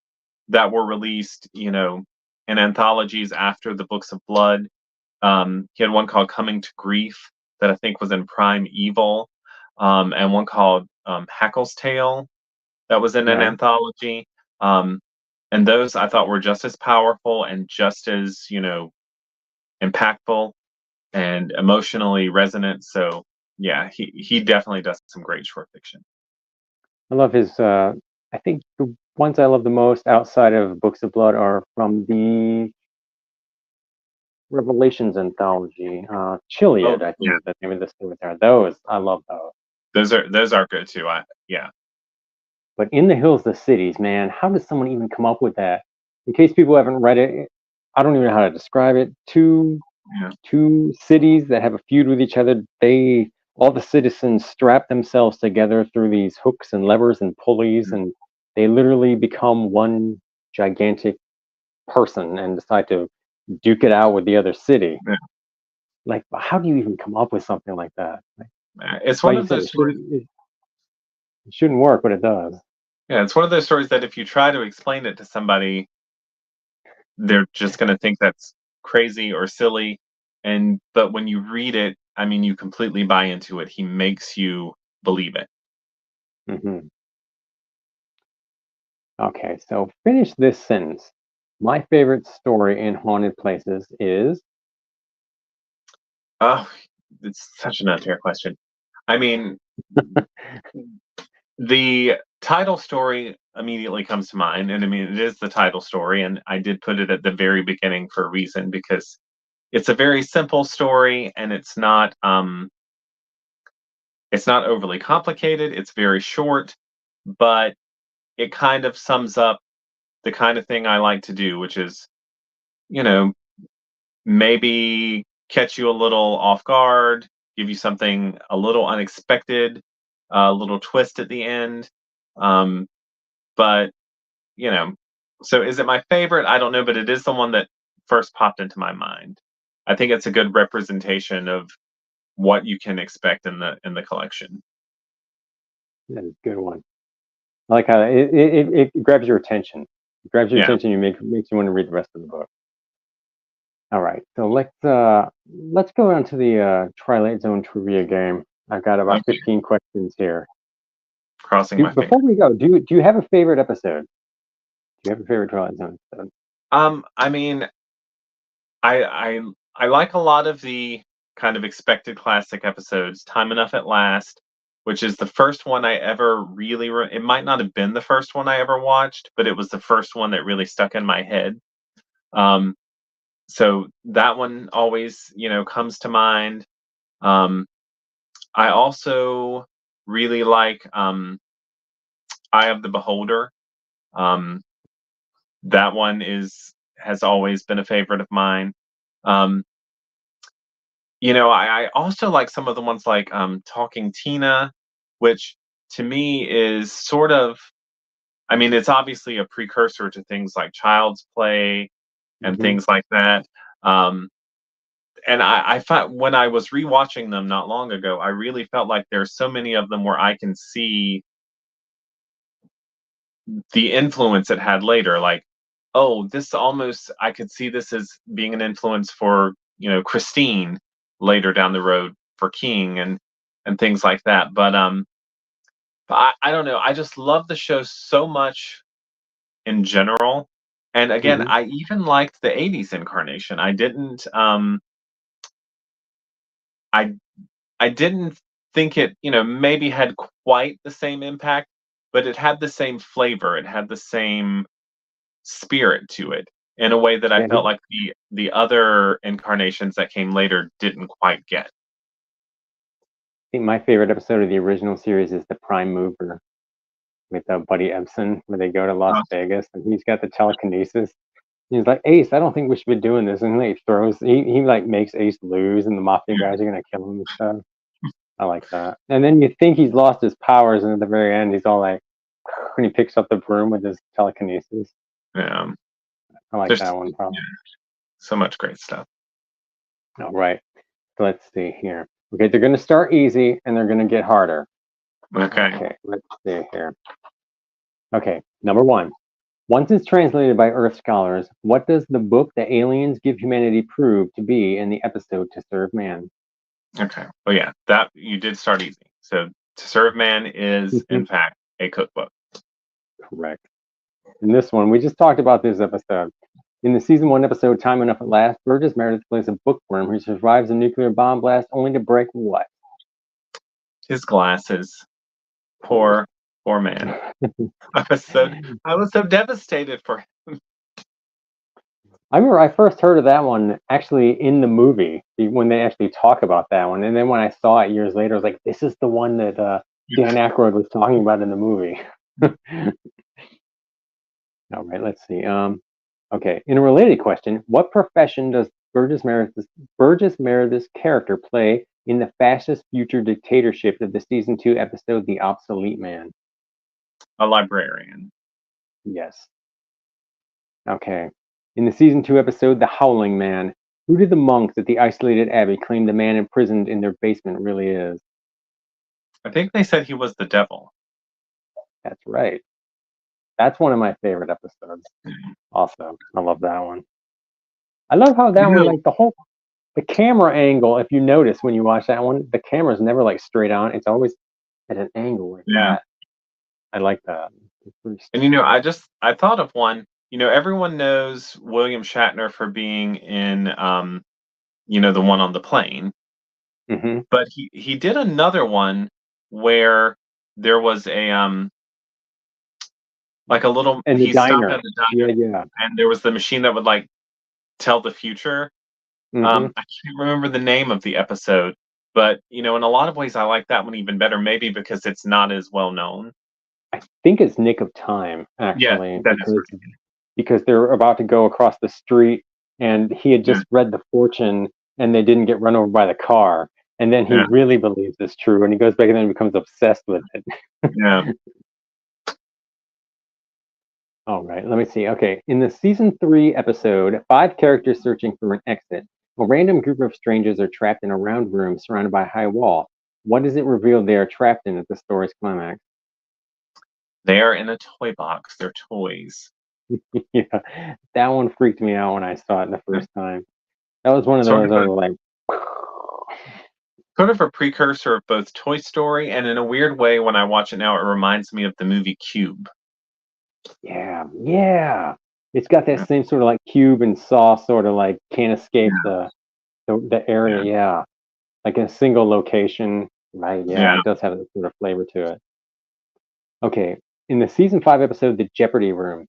that were released, in anthologies after the Books of Blood. He had one called Coming to Grief that I think was in Prime Evil, and one called Hackle's Tale that was in an right. anthology. Um, and those I thought were just as powerful and just as, impactful and emotionally resonant. So yeah, he definitely does some great short fiction. I love his. I think the ones I love the most outside of Books of Blood are from the Revelations anthology. Oh Chiliad, I think yeah, is the name of the story there. Those, I love those. those are good too. Yeah. But In the Hills, the Cities, man, how does someone even come up with that? In case people haven't read it, I don't even know how to describe it. Yeah. Two cities that have a feud with each other. All the citizens strap themselves together through these hooks and levers and pulleys, and they literally become one gigantic person and decide to duke it out with the other city. Yeah. Like, how do you even come up with something like that? It's one Like you of said, those stories. it shouldn't work, but it does. Yeah, it's one of those stories that if you try to explain it to somebody, they're just going to think that's crazy or silly. But when you read it, I mean, you completely buy into it. He makes you believe it. Hmm. Okay, so finish this sentence. My favorite story in Haunted Places is. Oh, it's such an unfair question. I mean, the title story immediately comes to mind, and I mean, it is the title story, and I did put it at the very beginning for a reason because it's a very simple story, and it's not overly complicated. It's very short, but it kind of sums up the kind of thing I like to do, which is, you know, maybe catch you a little off guard, give you something a little unexpected, a little twist at the end. Um, but, you know, so is it my favorite? I don't know, but it is the one that first popped into my mind. I think it's a good representation of what you can expect in the collection. That is a good one. I like how it grabs your attention. It grabs your Yeah. attention. Makes you want to read the rest of the book. All right, so let's go on to the Twilight Zone trivia game. I've got about Okay. 15 questions here. Crossing my Before fingers. we go, do you have a favorite episode? Do you have a favorite Twilight Zone episode? I mean, I like a lot of the kind of expected classic episodes. Time Enough at Last, which is the first one I ever really. It might not have been the first one I ever watched, but it was the first one that really stuck in my head. Um, so that one always, comes to mind. Um, I also really like Eye of the Beholder. Um, that one has always been a favorite of mine. Um, I also like some of the ones like Talking Tina, which to me is sort of, I mean, it's obviously a precursor to things like Child's Play and Hmm. things like that. Um, and I found when I was rewatching them not long ago, I really felt like there's so many of them where I can see the influence it had later. Like, oh, this almost I could see this as being an influence for Christine later down the road for King and things like that. But I don't know. I just love the show so much in general. And again, Hmm. I even liked the '80s incarnation. I I didn't think it, maybe had quite the same impact, but it had the same flavor. It had the same spirit to it in a way that I Yeah, felt like the other incarnations that came later didn't quite get. I think my favorite episode of the original series is the Prime Mover with Buddy Ebsen, where they go to Las Uh, Vegas and he's got the telekinesis. He's like, Ace, I don't think we should be doing this. And he like makes Ace lose, and the mafia yeah, guys are going to kill him and stuff. I like that. And then you think he's lost his powers, and at the very end, he's all like, when he picks up the broom with his telekinesis. yeah. I like There's that one, yeah, probably. so much great stuff. All right. So let's see here. Okay, they're going to start easy and they're going to get harder. Okay. Okay, let's see here. Okay, number one. Once it's translated by Earth scholars, what does the book The Aliens Give Humanity prove to be in the episode To Serve Man? Okay. Oh yeah, that you did start easy. So To Serve Man is in fact a cookbook. Correct. In this one, we just talked about this episode. In the season one episode, Time Enough at Last, Burgess Meredith plays a bookworm who survives a nuclear bomb blast only to break what? His glasses. Poor, poor man. I was so I was so devastated for him. I remember I first heard of that one actually in the movie when they actually talk about that one, and then when I saw it years later, I was like, "This is the one that Dan Aykroyd was talking about in the movie." All right, let's see. Okay, in a related question, what profession does Burgess Meredith's character play in the fascist future dictatorship of the season 2 episode "The Obsolete Man"? A librarian. Yes. Okay. In the season 2 episode "The Howling Man," who did the monks at the isolated abbey claim the man imprisoned in their basement really is? I think they said he was the devil. That's right. That's one of my favorite episodes. Also, I love that one. I love how that You one, know, like the camera angle. If you notice when you watch that one, the camera's never like straight on. It's always at an angle like yeah. that. I like that. It's pretty And I thought of one. Everyone knows William Shatner for being in the one on the plane, hmm but he did another one where there was a like a little And the he stopped diner. at the Yeah, diner yeah. and there was the machine that would like tell the future. hmm I can't remember the name of the episode, but in a lot of ways I like that one even better, maybe because it's not as well known. I think it's Nick of Time Yeah, actually, that is because they're about to go across the street, and he had yeah, just read the fortune, and they didn't get run over by the car, and then he yeah, really believes it's true, and he goes back and then becomes obsessed with it. yeah. All right, let me see. Okay, in the season 3 episode, 5 characters searching for an exit, a random group of strangers are trapped in a round room surrounded by a high wall. What is it revealed they are trapped in at the story's climax? They are in a toy box. They're toys. Yeah, that one freaked me out when I saw it the Yeah. first time. That was one of Sort those of I a was like, sort of a precursor of both Toy Story and in a weird way, when I watch it now, it reminds me of the movie Cube. yeah, yeah. It's got that Yeah, same sort of like cube and saw sort of like can't escape yeah, the area. Yeah, like in a single location. Right. Yeah, yeah. it does have that sort of flavor to it. Okay, in the season 5 episode, "The Jeopardy Room."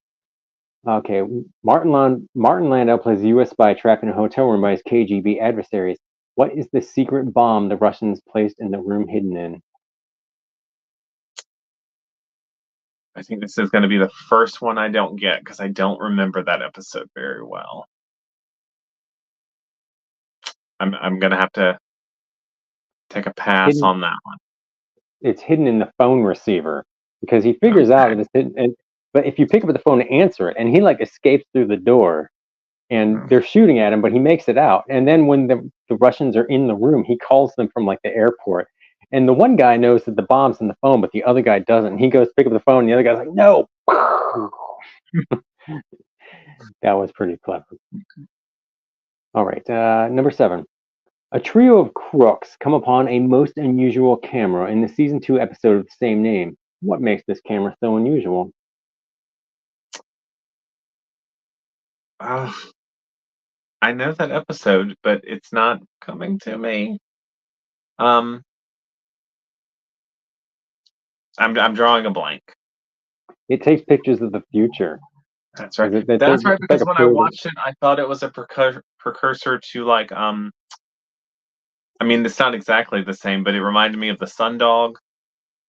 Okay, Martin Landau plays a U.S. spy trapped in a hotel room by his KGB adversaries. What is the secret bomb the Russians placed in the room hidden in? I think this is going to be the first one I don't get because I don't remember that episode very well. I'm going to have to take a pass Hidden on that one. It's hidden in the phone receiver because he figures out Okay. that it's hidden. But if you pick up the phone to answer it, and he like escapes through the door, and Mm. they're shooting at him, but he makes it out. And then when the Russians are in the room, he calls them from like the airport. And the one guy knows that the bomb's in the phone, but the other guy doesn't. He goes to pick up the phone, and the other guy's like, "No." That was pretty clever. All right, number 7. A trio of crooks come upon a most unusual camera in the season 2 episode of the same name. What makes this camera so unusual? Ah, I know that episode, but it's not coming to me. Um, I'm drawing a blank. It takes pictures of the future. That's right. It's That's right. like Because a when I program. watched it, I thought it was a precursor to like I mean, it's not exactly the same, but it reminded me of the Sundog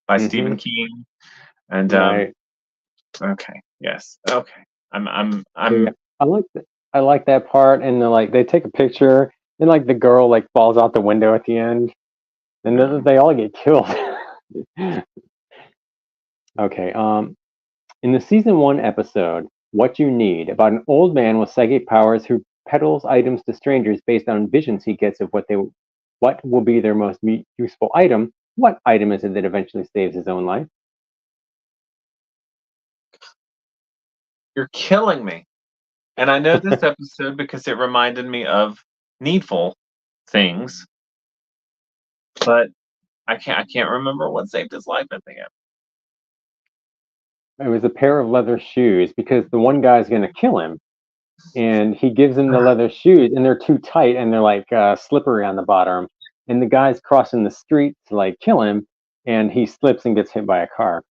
by Stephen hmm King. And Right. okay, yes, okay. Yeah. I'm I like that part, and they take a picture, and like the girl like falls out the window at the end, and then they all get killed. Okay. In the season 1 episode, "What You Need," about an old man with psychic powers who peddles items to strangers based on visions he gets of what will be their most useful item. What item is it that eventually saves his own life? You're killing me. And I know this episode because it reminded me of Needful Things, but I can't remember what saved his life at the end. It was a pair of leather shoes because the one guy's going to kill him, and he gives him the leather shoes, and they're too tight, and they're like slippery on the bottom. And the guy's crossing the street to like kill him, and he slips and gets hit by a car.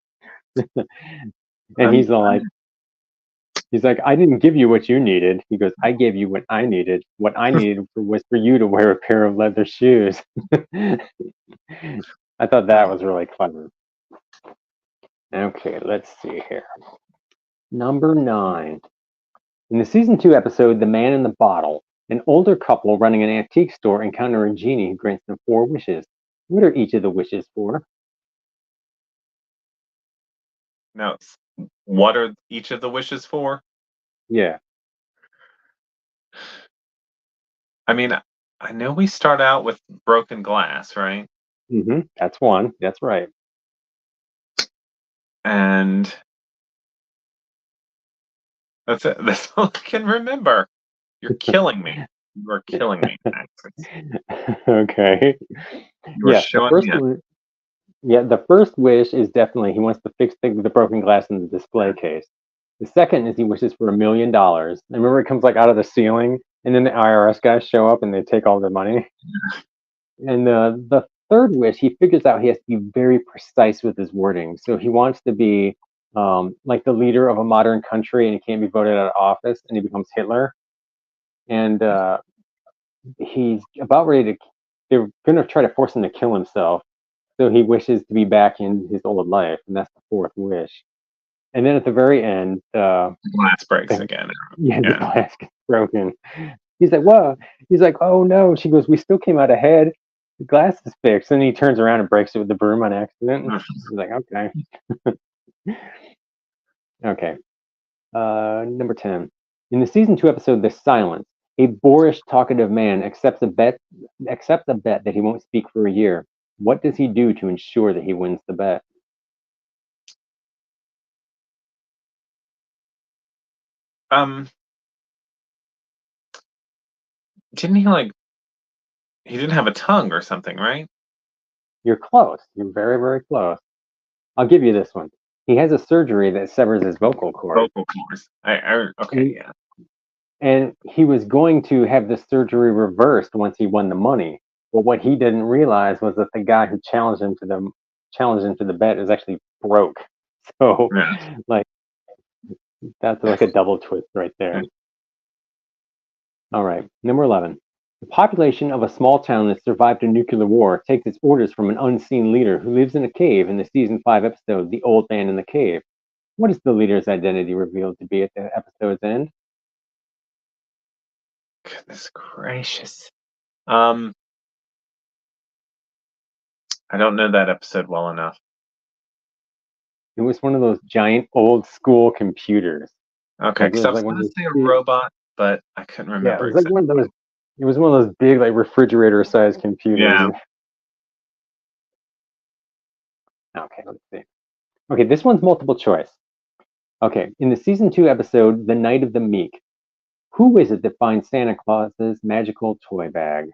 And I'm he's all like, He's like, I didn't give you what you needed. He goes, I gave you what I needed. What I needed was for you to wear a pair of leather shoes. I thought that was really clever. Okay, let's see here. Number 9. In the season 2 episode, The Man in the Bottle, an older couple running an antique store encounter a genie who grants them 4 wishes. What are each of the wishes for? Now, what are each of the wishes for? Yeah. I mean, I know we start out with broken glass, right? That's one. That's right. And that's it. That's all I can remember. You're killing me. You are killing me, Max. Okay. You are Yes, the showing first me. one. Yeah, the first wish is definitely he wants to fix the broken glass in the display case. The second is he wishes for $1 million. I remember it comes like out of the ceiling, and then the IRS guys show up and they take all the money. And the third wish, he figures out he has to be very precise with his wording. So he wants to be like the leader of a modern country, and he can't be voted out of office, and he becomes Hitler. And he's about ready to. They're going to try to force him to kill himself. So he wishes to be back in his old life, and that's the fourth wish. And then at the very end, Glass breaks again. yeah, the glass gets broken. He's like, "Whoa!" He's like, "Oh no!" She goes, "We still came out ahead. The glass is fixed." And he turns around and breaks it with the broom on accident. He's like, "Okay, okay." Number 10. In the season 2 episode, "The Silence," a boorish, talkative man accepts a bet that he won't speak for a year. What does he do to ensure that he wins the bet? Um, didn't he like? He didn't have a tongue or something, right? You're close. You're very, very close. I'll give you this one. He has a surgery that severs his vocal cord. Vocal cords. Okay, And, yeah. and he was going to have the surgery reversed once he won the money. But what he didn't realize was that the guy who challenged him to the bet is actually broke. So, Yeah. like, that's like a double twist right there. All right, number 11. The population of a small town that survived a nuclear war takes its orders from an unseen leader who lives in a cave in the season 5 episode, The Old Man in the Cave. What is the leader's identity revealed to be at the episode's end? Goodness gracious. I don't know that episode well enough. It was one of those giant old school computers. Okay, Like it because I was was like one going of to those say a big, robot, but I couldn't yeah, it remember was like exactly. one of those. It was one of those big like refrigerator sized computers. Yeah. Okay, let's see. Okay, this one's multiple choice. Okay, in the season 2 episode, The Night of the Meek, who is it that finds Santa Claus's magical toy bag?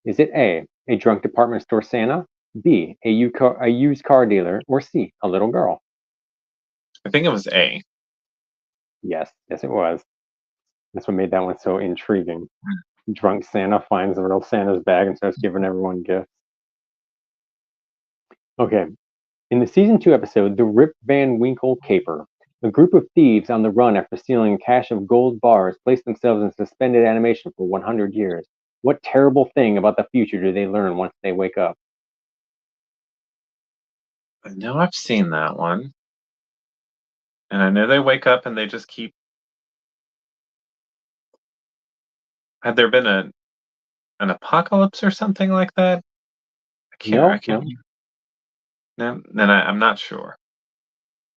Is it A drunk department store Santa, B, a used car dealer, or C, a little girl? I think it was A. Yes, it was. That's what made that one so intriguing. Drunk Santa finds the real Santa's bag and starts giving everyone gifts. Okay, in the season 2 episode, The Rip Van Winkle Caper, a group of thieves on the run after stealing a cache of gold bars place themselves in suspended animation for 100 years. What terrible thing about the future do they learn once they wake up? I know I've seen that one. And I know they wake up and they just keep. Had there been an apocalypse or something like that? I No, can't. no. No, then I'm not sure.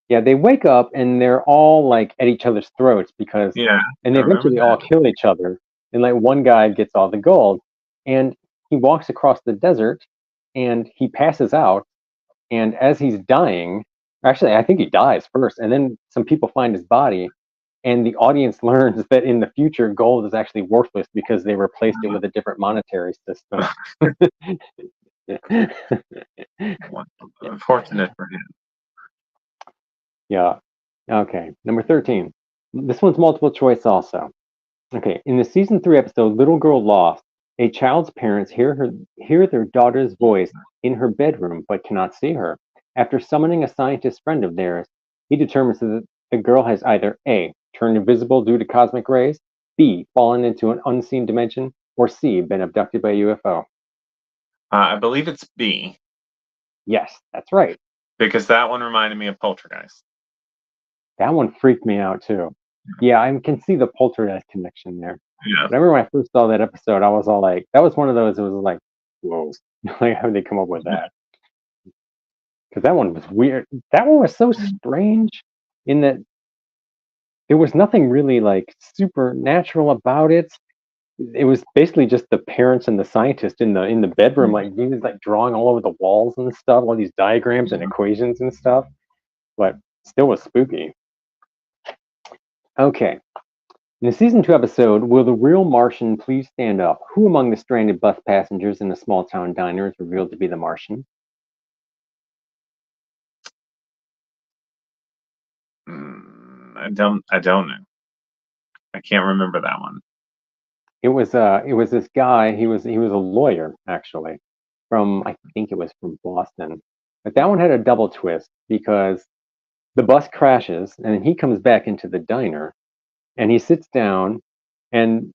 Yeah, they wake up and they're all like at each other's throats Yeah, and I they remember eventually all that. kill each other. And like one guy gets all the gold and he walks across the desert and he passes out. And as he's dying, actually, I think he dies first. And then some people find his body. And the audience learns that in the future, gold is actually worthless because they replaced it with a different monetary system. Unfortunate for him. Yeah. Okay. Number 13. This one's multiple choice also. Okay. In the season 3 episode, Little Girl Lost, a child's parents hear their daughter's voice in her bedroom but cannot see her. After summoning a scientist friend of theirs, he determines that the girl has either A, turned invisible due to cosmic rays, B, fallen into an unseen dimension, or C, been abducted by a UFO? I believe it's B, Yes, that's right. because that one reminded me of Poltergeist. That one freaked me out too. Yeah, I can see the poltergeist connection there. Yeah. But I remember when I first saw that episode, I was all like, that was one of those, it was like, whoa, like how did they come up with that? Because that one was weird. That one was so strange in that there was nothing really like supernatural about it. It was basically just the parents and the scientist in the bedroom, like he was like drawing all over the walls and stuff, all these diagrams and equations and stuff, but still was spooky. Okay. In the season 2 episode, Will the Real Martian Please Stand Up? Who among the stranded bus passengers in the small town diner is revealed to be the Martian? I don't know. I can't remember that one. It was this guy, he was a lawyer actually from I think it was from Boston. But that one had a double twist because the bus crashes and then he comes back into the diner and he sits down and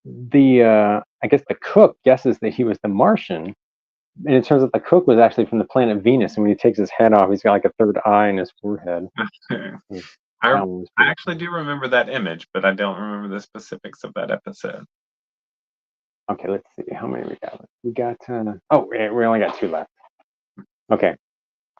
the I guess the cook guesses that he was the Martian, and it turns out the cook was actually from the planet Venus. And when he takes his head off, he's got like a third eye in his forehead. I That one was I pretty actually do remember that image, but I don't remember the specifics of that episode. Okay, let's see how many we got. We got we only got 2 left. Okay.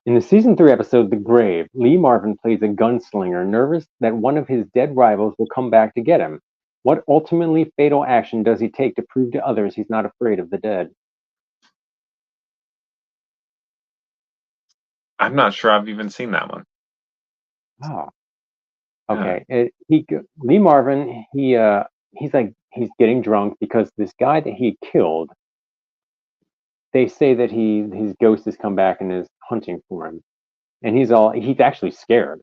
In the season 3 episode The Grave, Lee Marvin plays a gunslinger nervous that one of his dead rivals will come back to get him. What ultimately fatal action does he take to prove to others he's not afraid of the dead? I'm not sure I've even seen that one. Oh, Yeah. okay. Lee Marvin, he's getting drunk because this guy that he killed, they say that his ghost has come back and is hunting for him. And he's actually scared,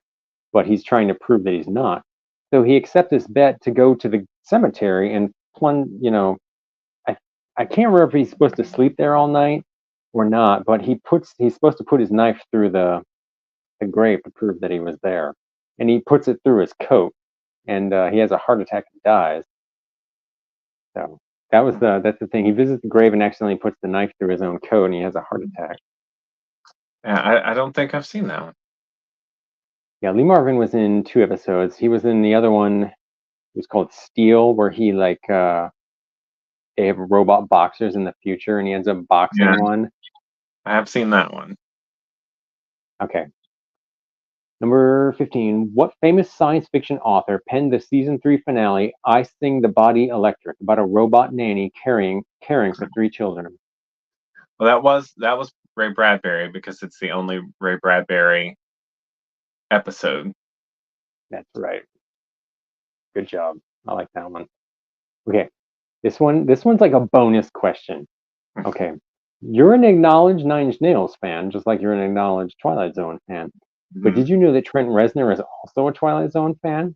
but he's trying to prove that he's not. So he accepts this bet to go to the cemetery and I I can't remember if he's supposed to sleep there all night or not, but he's supposed to put his knife through the grave to prove that he was there. And he puts it through his coat and he has a heart attack and dies. So that's the thing. He visits the grave and accidentally puts the knife through his own coat and he has a heart attack. Yeah, I don't think I've seen that one. Yeah, Lee Marvin was in 2 episodes. He was in the other one. It was called Steel, where he they have robot boxers in the future, and he ends up boxing Yeah, one. I have seen that one. Okay. Number 15. What famous science fiction author penned the season 3 finale, I Sing the Body Electric, about a robot nanny caring for 3 children? Well, that was Ray Bradbury because it's the only Ray Bradbury episode. That's right. Good job. I like that one. Okay. This one's like a bonus question. Okay. You're an acknowledged Nine Inch Nails fan, just like you're an acknowledged Twilight Zone fan. But Mhm. did you know that Trent Reznor is also a Twilight Zone fan?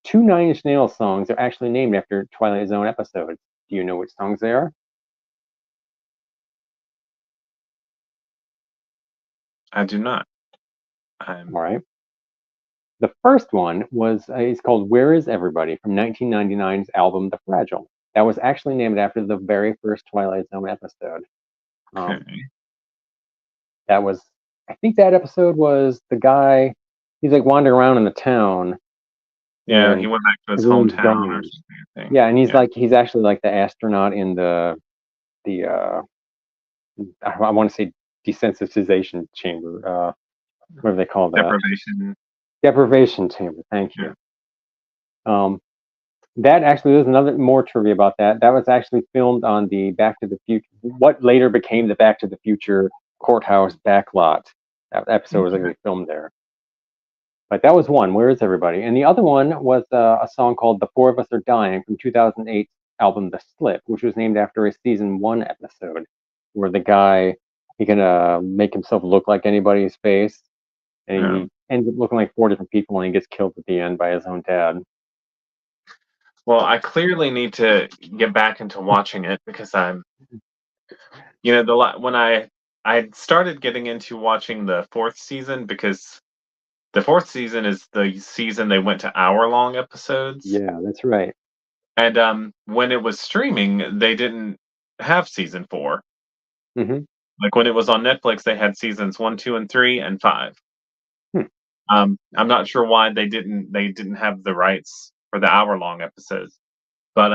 2 Nine Inch Nails songs are actually named after Twilight Zone episodes. Do you know which songs they are? I do not. All I'm right. The first one was is called "Where Is Everybody" from 1999's album "The Fragile." That was actually named after the very first Twilight Zone episode. Um, okay. that was, I think, that episode was the guy. He's like wandering around in the town, Yeah, he and went back to his everyone's hometown or gone. something, I think. Yeah, and Yeah. he's actually like the astronaut in the I want to say desensitization chamber. What do they call that? Deprivation. Deprivation chamber. Thank Yeah. you. Um, that actually, there's another more trivia about that. That was actually filmed on the Back to the Future, what later became the Back to the Future courthouse backlot. That episode was Okay. actually filmed there. But that was one. Where is everybody? And the other one was a song called "The Four of Us Are Dying" from 2008 album "The Slip," which was named after a season 1 episode where the guy he can make himself look like anybody's face, and Yeah. he ends up looking like 4 different people, and he gets killed at the end by his own dad. Well, I clearly need to get back into watching it because when I started getting into watching the 4th season because The fourth season is the season they went to hour-long episodes. Yeah, that's right. And when it was streaming, they didn't have season 4. Hmm. Like when it was on Netflix, they had seasons 1, 2, and 3, and 5. Hmm. I'm not sure why they didn't have the rights for the hour-long episodes. But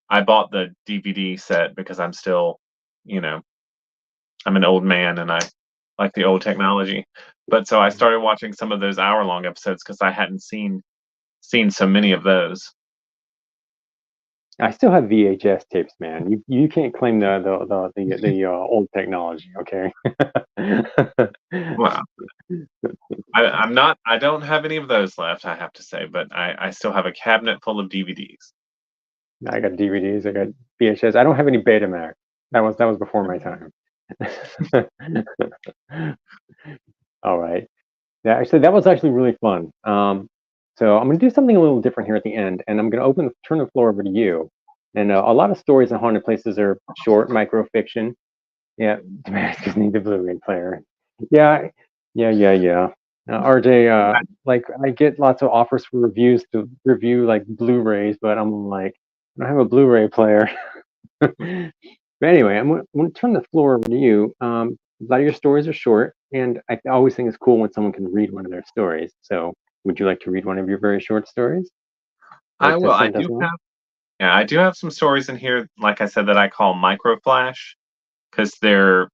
I bought the DVD set because I'm still, you know, I'm an old man and I like the old technology. But so I started watching some of those hour-long episodes because I hadn't seen so many of those. I still have VHS tapes, man. You can't claim the old technology, okay? Wow. I don't have any of those left, I have to say, but I still have a cabinet full of DVDs. I got DVDs, I got VHS. I don't have any Betamax. That was before my time. All right. Yeah, actually, that was actually really fun. So I'm going to do something a little different here at the end, and I'm going to turn the floor over to you. And a lot of stories in haunted places are short, microfiction. Yeah, Damascus needs a Blu-ray player. Yeah, yeah. RJ, like I get lots of offers for reviews to review like Blu-rays, but I'm like, I don't have a Blu-ray player. But anyway, I'm gonna turn the floor over to you. A lot of your stories are short, and I always think it's cool when someone can read one of their stories. So, would you like to read one of your very short stories? I Like will. this one does one? I do have some stories in here, like I said, that I call microflash because they're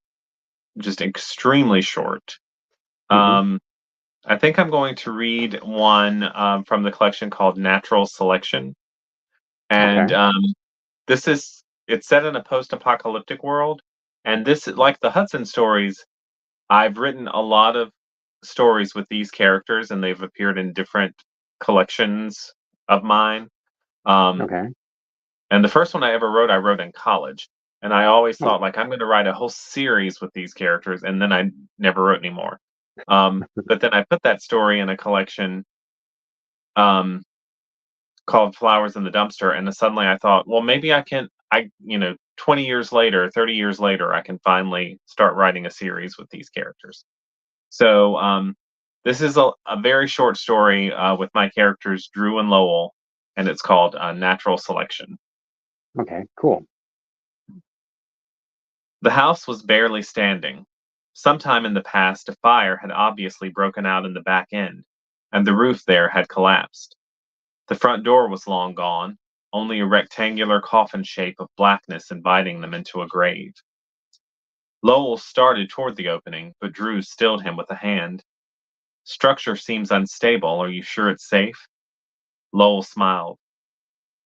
just extremely short. Hmm. Um, I think I'm going to read one from the collection called Natural Selection, and Okay. it's set in a post-apocalyptic world, and this, like the Hudson stories, I've written a lot of stories with these characters, and they've appeared in different collections of mine. Um, Okay. and the first one I wrote in college, and I always Oh. thought like I'm going to write a whole series with these characters, and then I never wrote anymore. But then I put that story in a collection um, called Flowers in the Dumpster, and then suddenly I thought, well, maybe I 20 years later, 30 years later, I can finally start writing a series with these characters. So this is a very short story with my characters Drew and Lowell, and it's called Natural Selection. Okay. Cool. The house was barely standing. Sometime in the past, a fire had obviously broken out in the back end, and the roof there had collapsed. The front door was long gone, only a rectangular coffin shape of blackness inviting them into a grave. Lowell started toward the opening, but Drew stilled him with a hand. Structure seems unstable. Are you sure it's safe? Lowell smiled.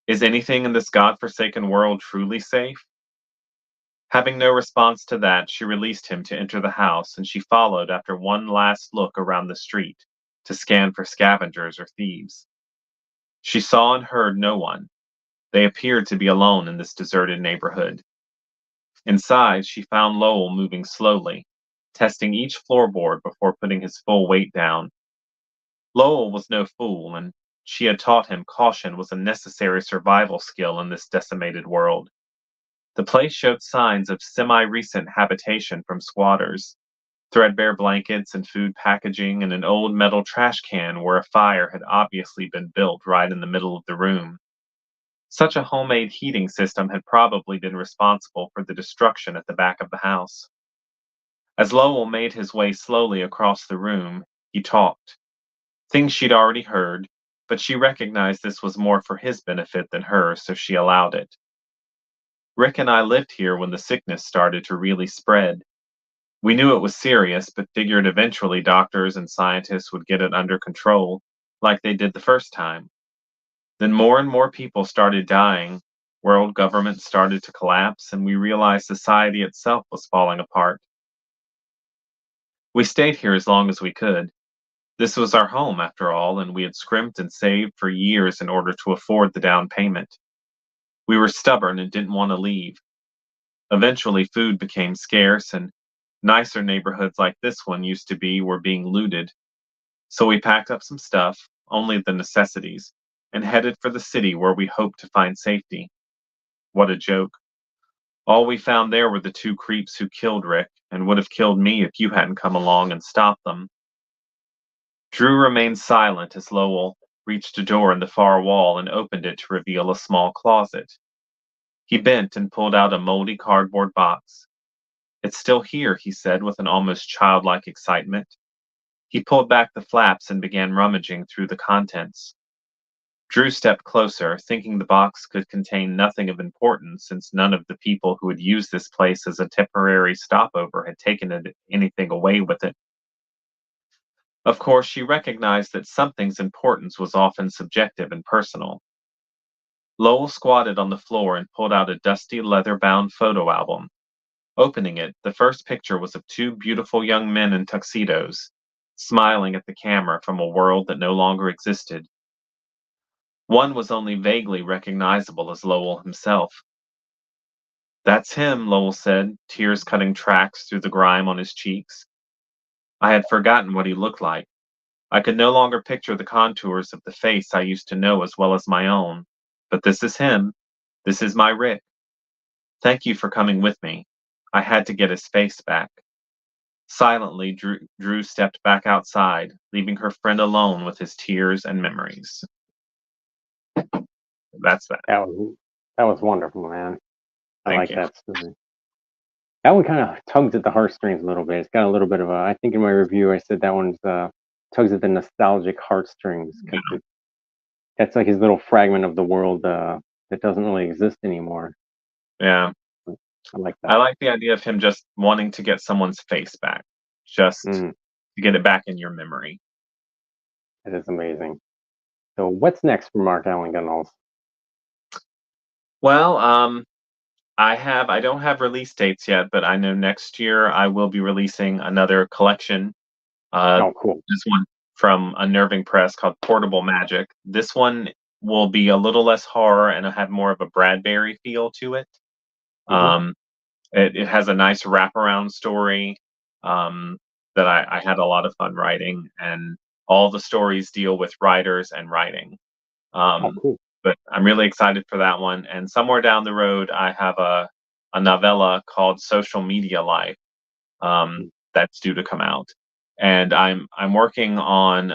Is anything in this god-forsaken world truly safe? Having no response to that, she released him to enter the house, and she followed after one last look around the street to scan for scavengers or thieves. She saw and heard no one. They appeared to be alone in this deserted neighborhood. Inside, she found Lowell moving slowly, testing each floorboard before putting his full weight down. Lowell was no fool, and she had taught him caution was a necessary survival skill in this decimated world. The place showed signs of semi-recent habitation from squatters. Threadbare blankets and food packaging and an old metal trash can where a fire had obviously been built right in the middle of the room. Such a homemade heating system had probably been responsible for the destruction at the back of the house. As Lowell made his way slowly across the room, he talked. Things she'd already heard, but she recognized this was more for his benefit than hers, so she allowed it. Rick and I lived here when the sickness started to really spread. We knew it was serious, but figured eventually doctors and scientists would get it under control, like they did the first time. Then more and more people started dying, world governments started to collapse, and we realized society itself was falling apart. We stayed here as long as we could. This was our home, after all, and we had scrimped and saved for years in order to afford the down payment. We were stubborn and didn't want to leave. Eventually, food became scarce, and nicer neighborhoods like this one used to be were being looted. So we packed up some stuff, only the necessities, and headed for the city where we hoped to find safety. What a joke. All we found there were the two creeps who killed Rick and would have killed me if you hadn't come along and stopped them. Drew remained silent as Lowell reached a door in the far wall and opened it to reveal a small closet. He bent and pulled out a moldy cardboard box. "It's still here," he said with an almost childlike excitement. He pulled back the flaps and began rummaging through the contents. Drew stepped closer, thinking the box could contain nothing of importance since none of the people who had used this place as a temporary stopover had taken anything away with it. Of course, she recognized that something's importance was often subjective and personal. Lowell squatted on the floor and pulled out a dusty leather-bound photo album. Opening it, the first picture was of two beautiful young men in tuxedos, smiling at the camera from a world that no longer existed. One was only vaguely recognizable as Lowell himself. "That's him," Lowell said, tears cutting tracks through the grime on his cheeks. I had forgotten what he looked like. I could no longer picture the contours of the face I used to know as well as my own. But this is him. This is my Rick. Thank you for coming with me. I had to get his face back. Silently, Drew stepped back outside, leaving her friend alone with his tears and memories. That's that. That was wonderful, man. I Thank like you. that story. That one kind of tugs at the heartstrings a little bit. It's got a little bit of a. I think in my review I said that one's tugs at the nostalgic heartstrings because that's like his little fragment of the world that doesn't really exist anymore. Yeah. I like that. I like the idea of him just wanting to get someone's face back, just to get it back in your memory. It is amazing. So what's next for Mark Allen Gunnells? Well, I don't have release dates yet, but I know next year I will be releasing another collection. Oh, cool. This one from Unnerving Press called Portable Magic. This one will be a little less horror and have more of a Bradbury feel to it. It has a nice wraparound story that I had a lot of fun writing, and all the stories deal with writers and writing. Cool. But I'm really excited for that one. And somewhere down the road, I have a novella called Social Media Life that's due to come out. And I'm working on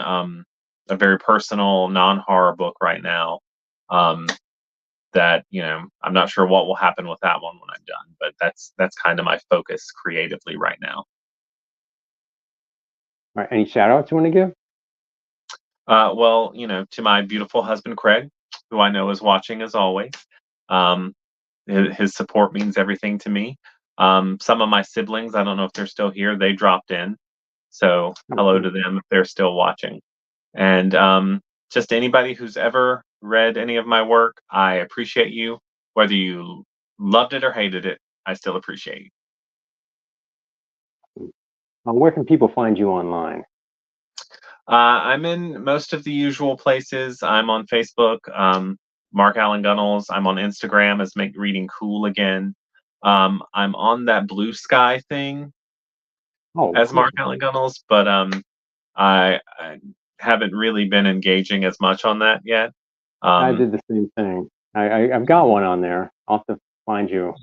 a very personal non-horror book right now. That I'm not sure what will happen with that one when I'm done, but that's kind of my focus creatively right now. All right. Any shout outs you want to give? Well, to my beautiful husband Craig, who I know is watching as always. His support means everything to me. Some of my siblings, I don't know if they're still here, they dropped in. So hello to them if they're still watching. And just anybody who's ever read any of my work, I appreciate you. Whether you loved it or hated it, I still appreciate you. Where can people find you online? I'm in most of the usual places. I'm on Facebook, Mark Allen Gunnells. I'm on Instagram as Make Reading Cool Again. I'm on that Blue Sky thing as Mark Allen Gunnells, but I haven't really been engaging as much on that yet. I did the same thing. I've got one on there. I'll have to find you,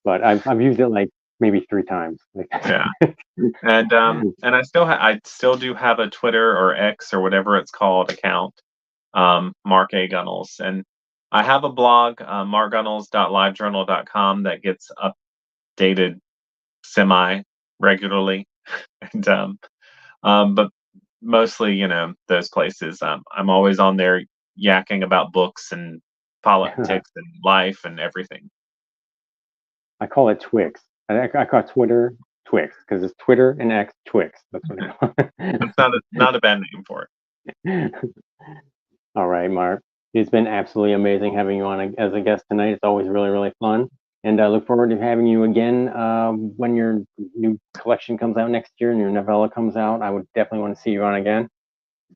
but I've used it like maybe 3 times. Yeah, and I still do have a Twitter or X or whatever it's called account, Mark A. Gunnells, and I have a blog, markgunnells.livejournal.com, that gets updated semi regularly, and but mostly those places. I'm always on there yakking about books and politics and life and everything. I call it Twix. I call Twitter Twix because it's Twitter and X Twix. That's what I call it. That's not a bad name for it. All right, Mark. It's been absolutely amazing having you on as a guest tonight. It's always really, really fun. And I look forward to having you again when your new collection comes out next year and your novella comes out. I would definitely want to see you on again.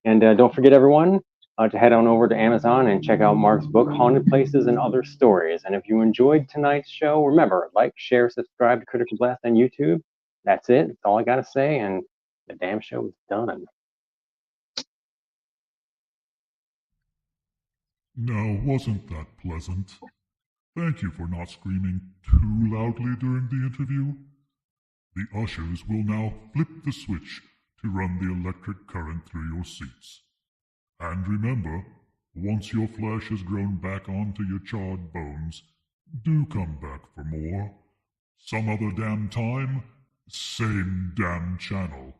And don't forget, everyone, to head on over to Amazon and check out Mark's book, Haunted Places and Other Stories. And if you enjoyed tonight's show, remember, like, share, subscribe to Critical Blast on YouTube. That's it. That's all I got to say. And the damn show is done. Now, wasn't that pleasant? Thank you for not screaming too loudly during the interview. The ushers will now flip the switch to run the electric current through your seats. And remember, once your flesh has grown back onto your charred bones, do come back for more. Some other damn time, same damn channel.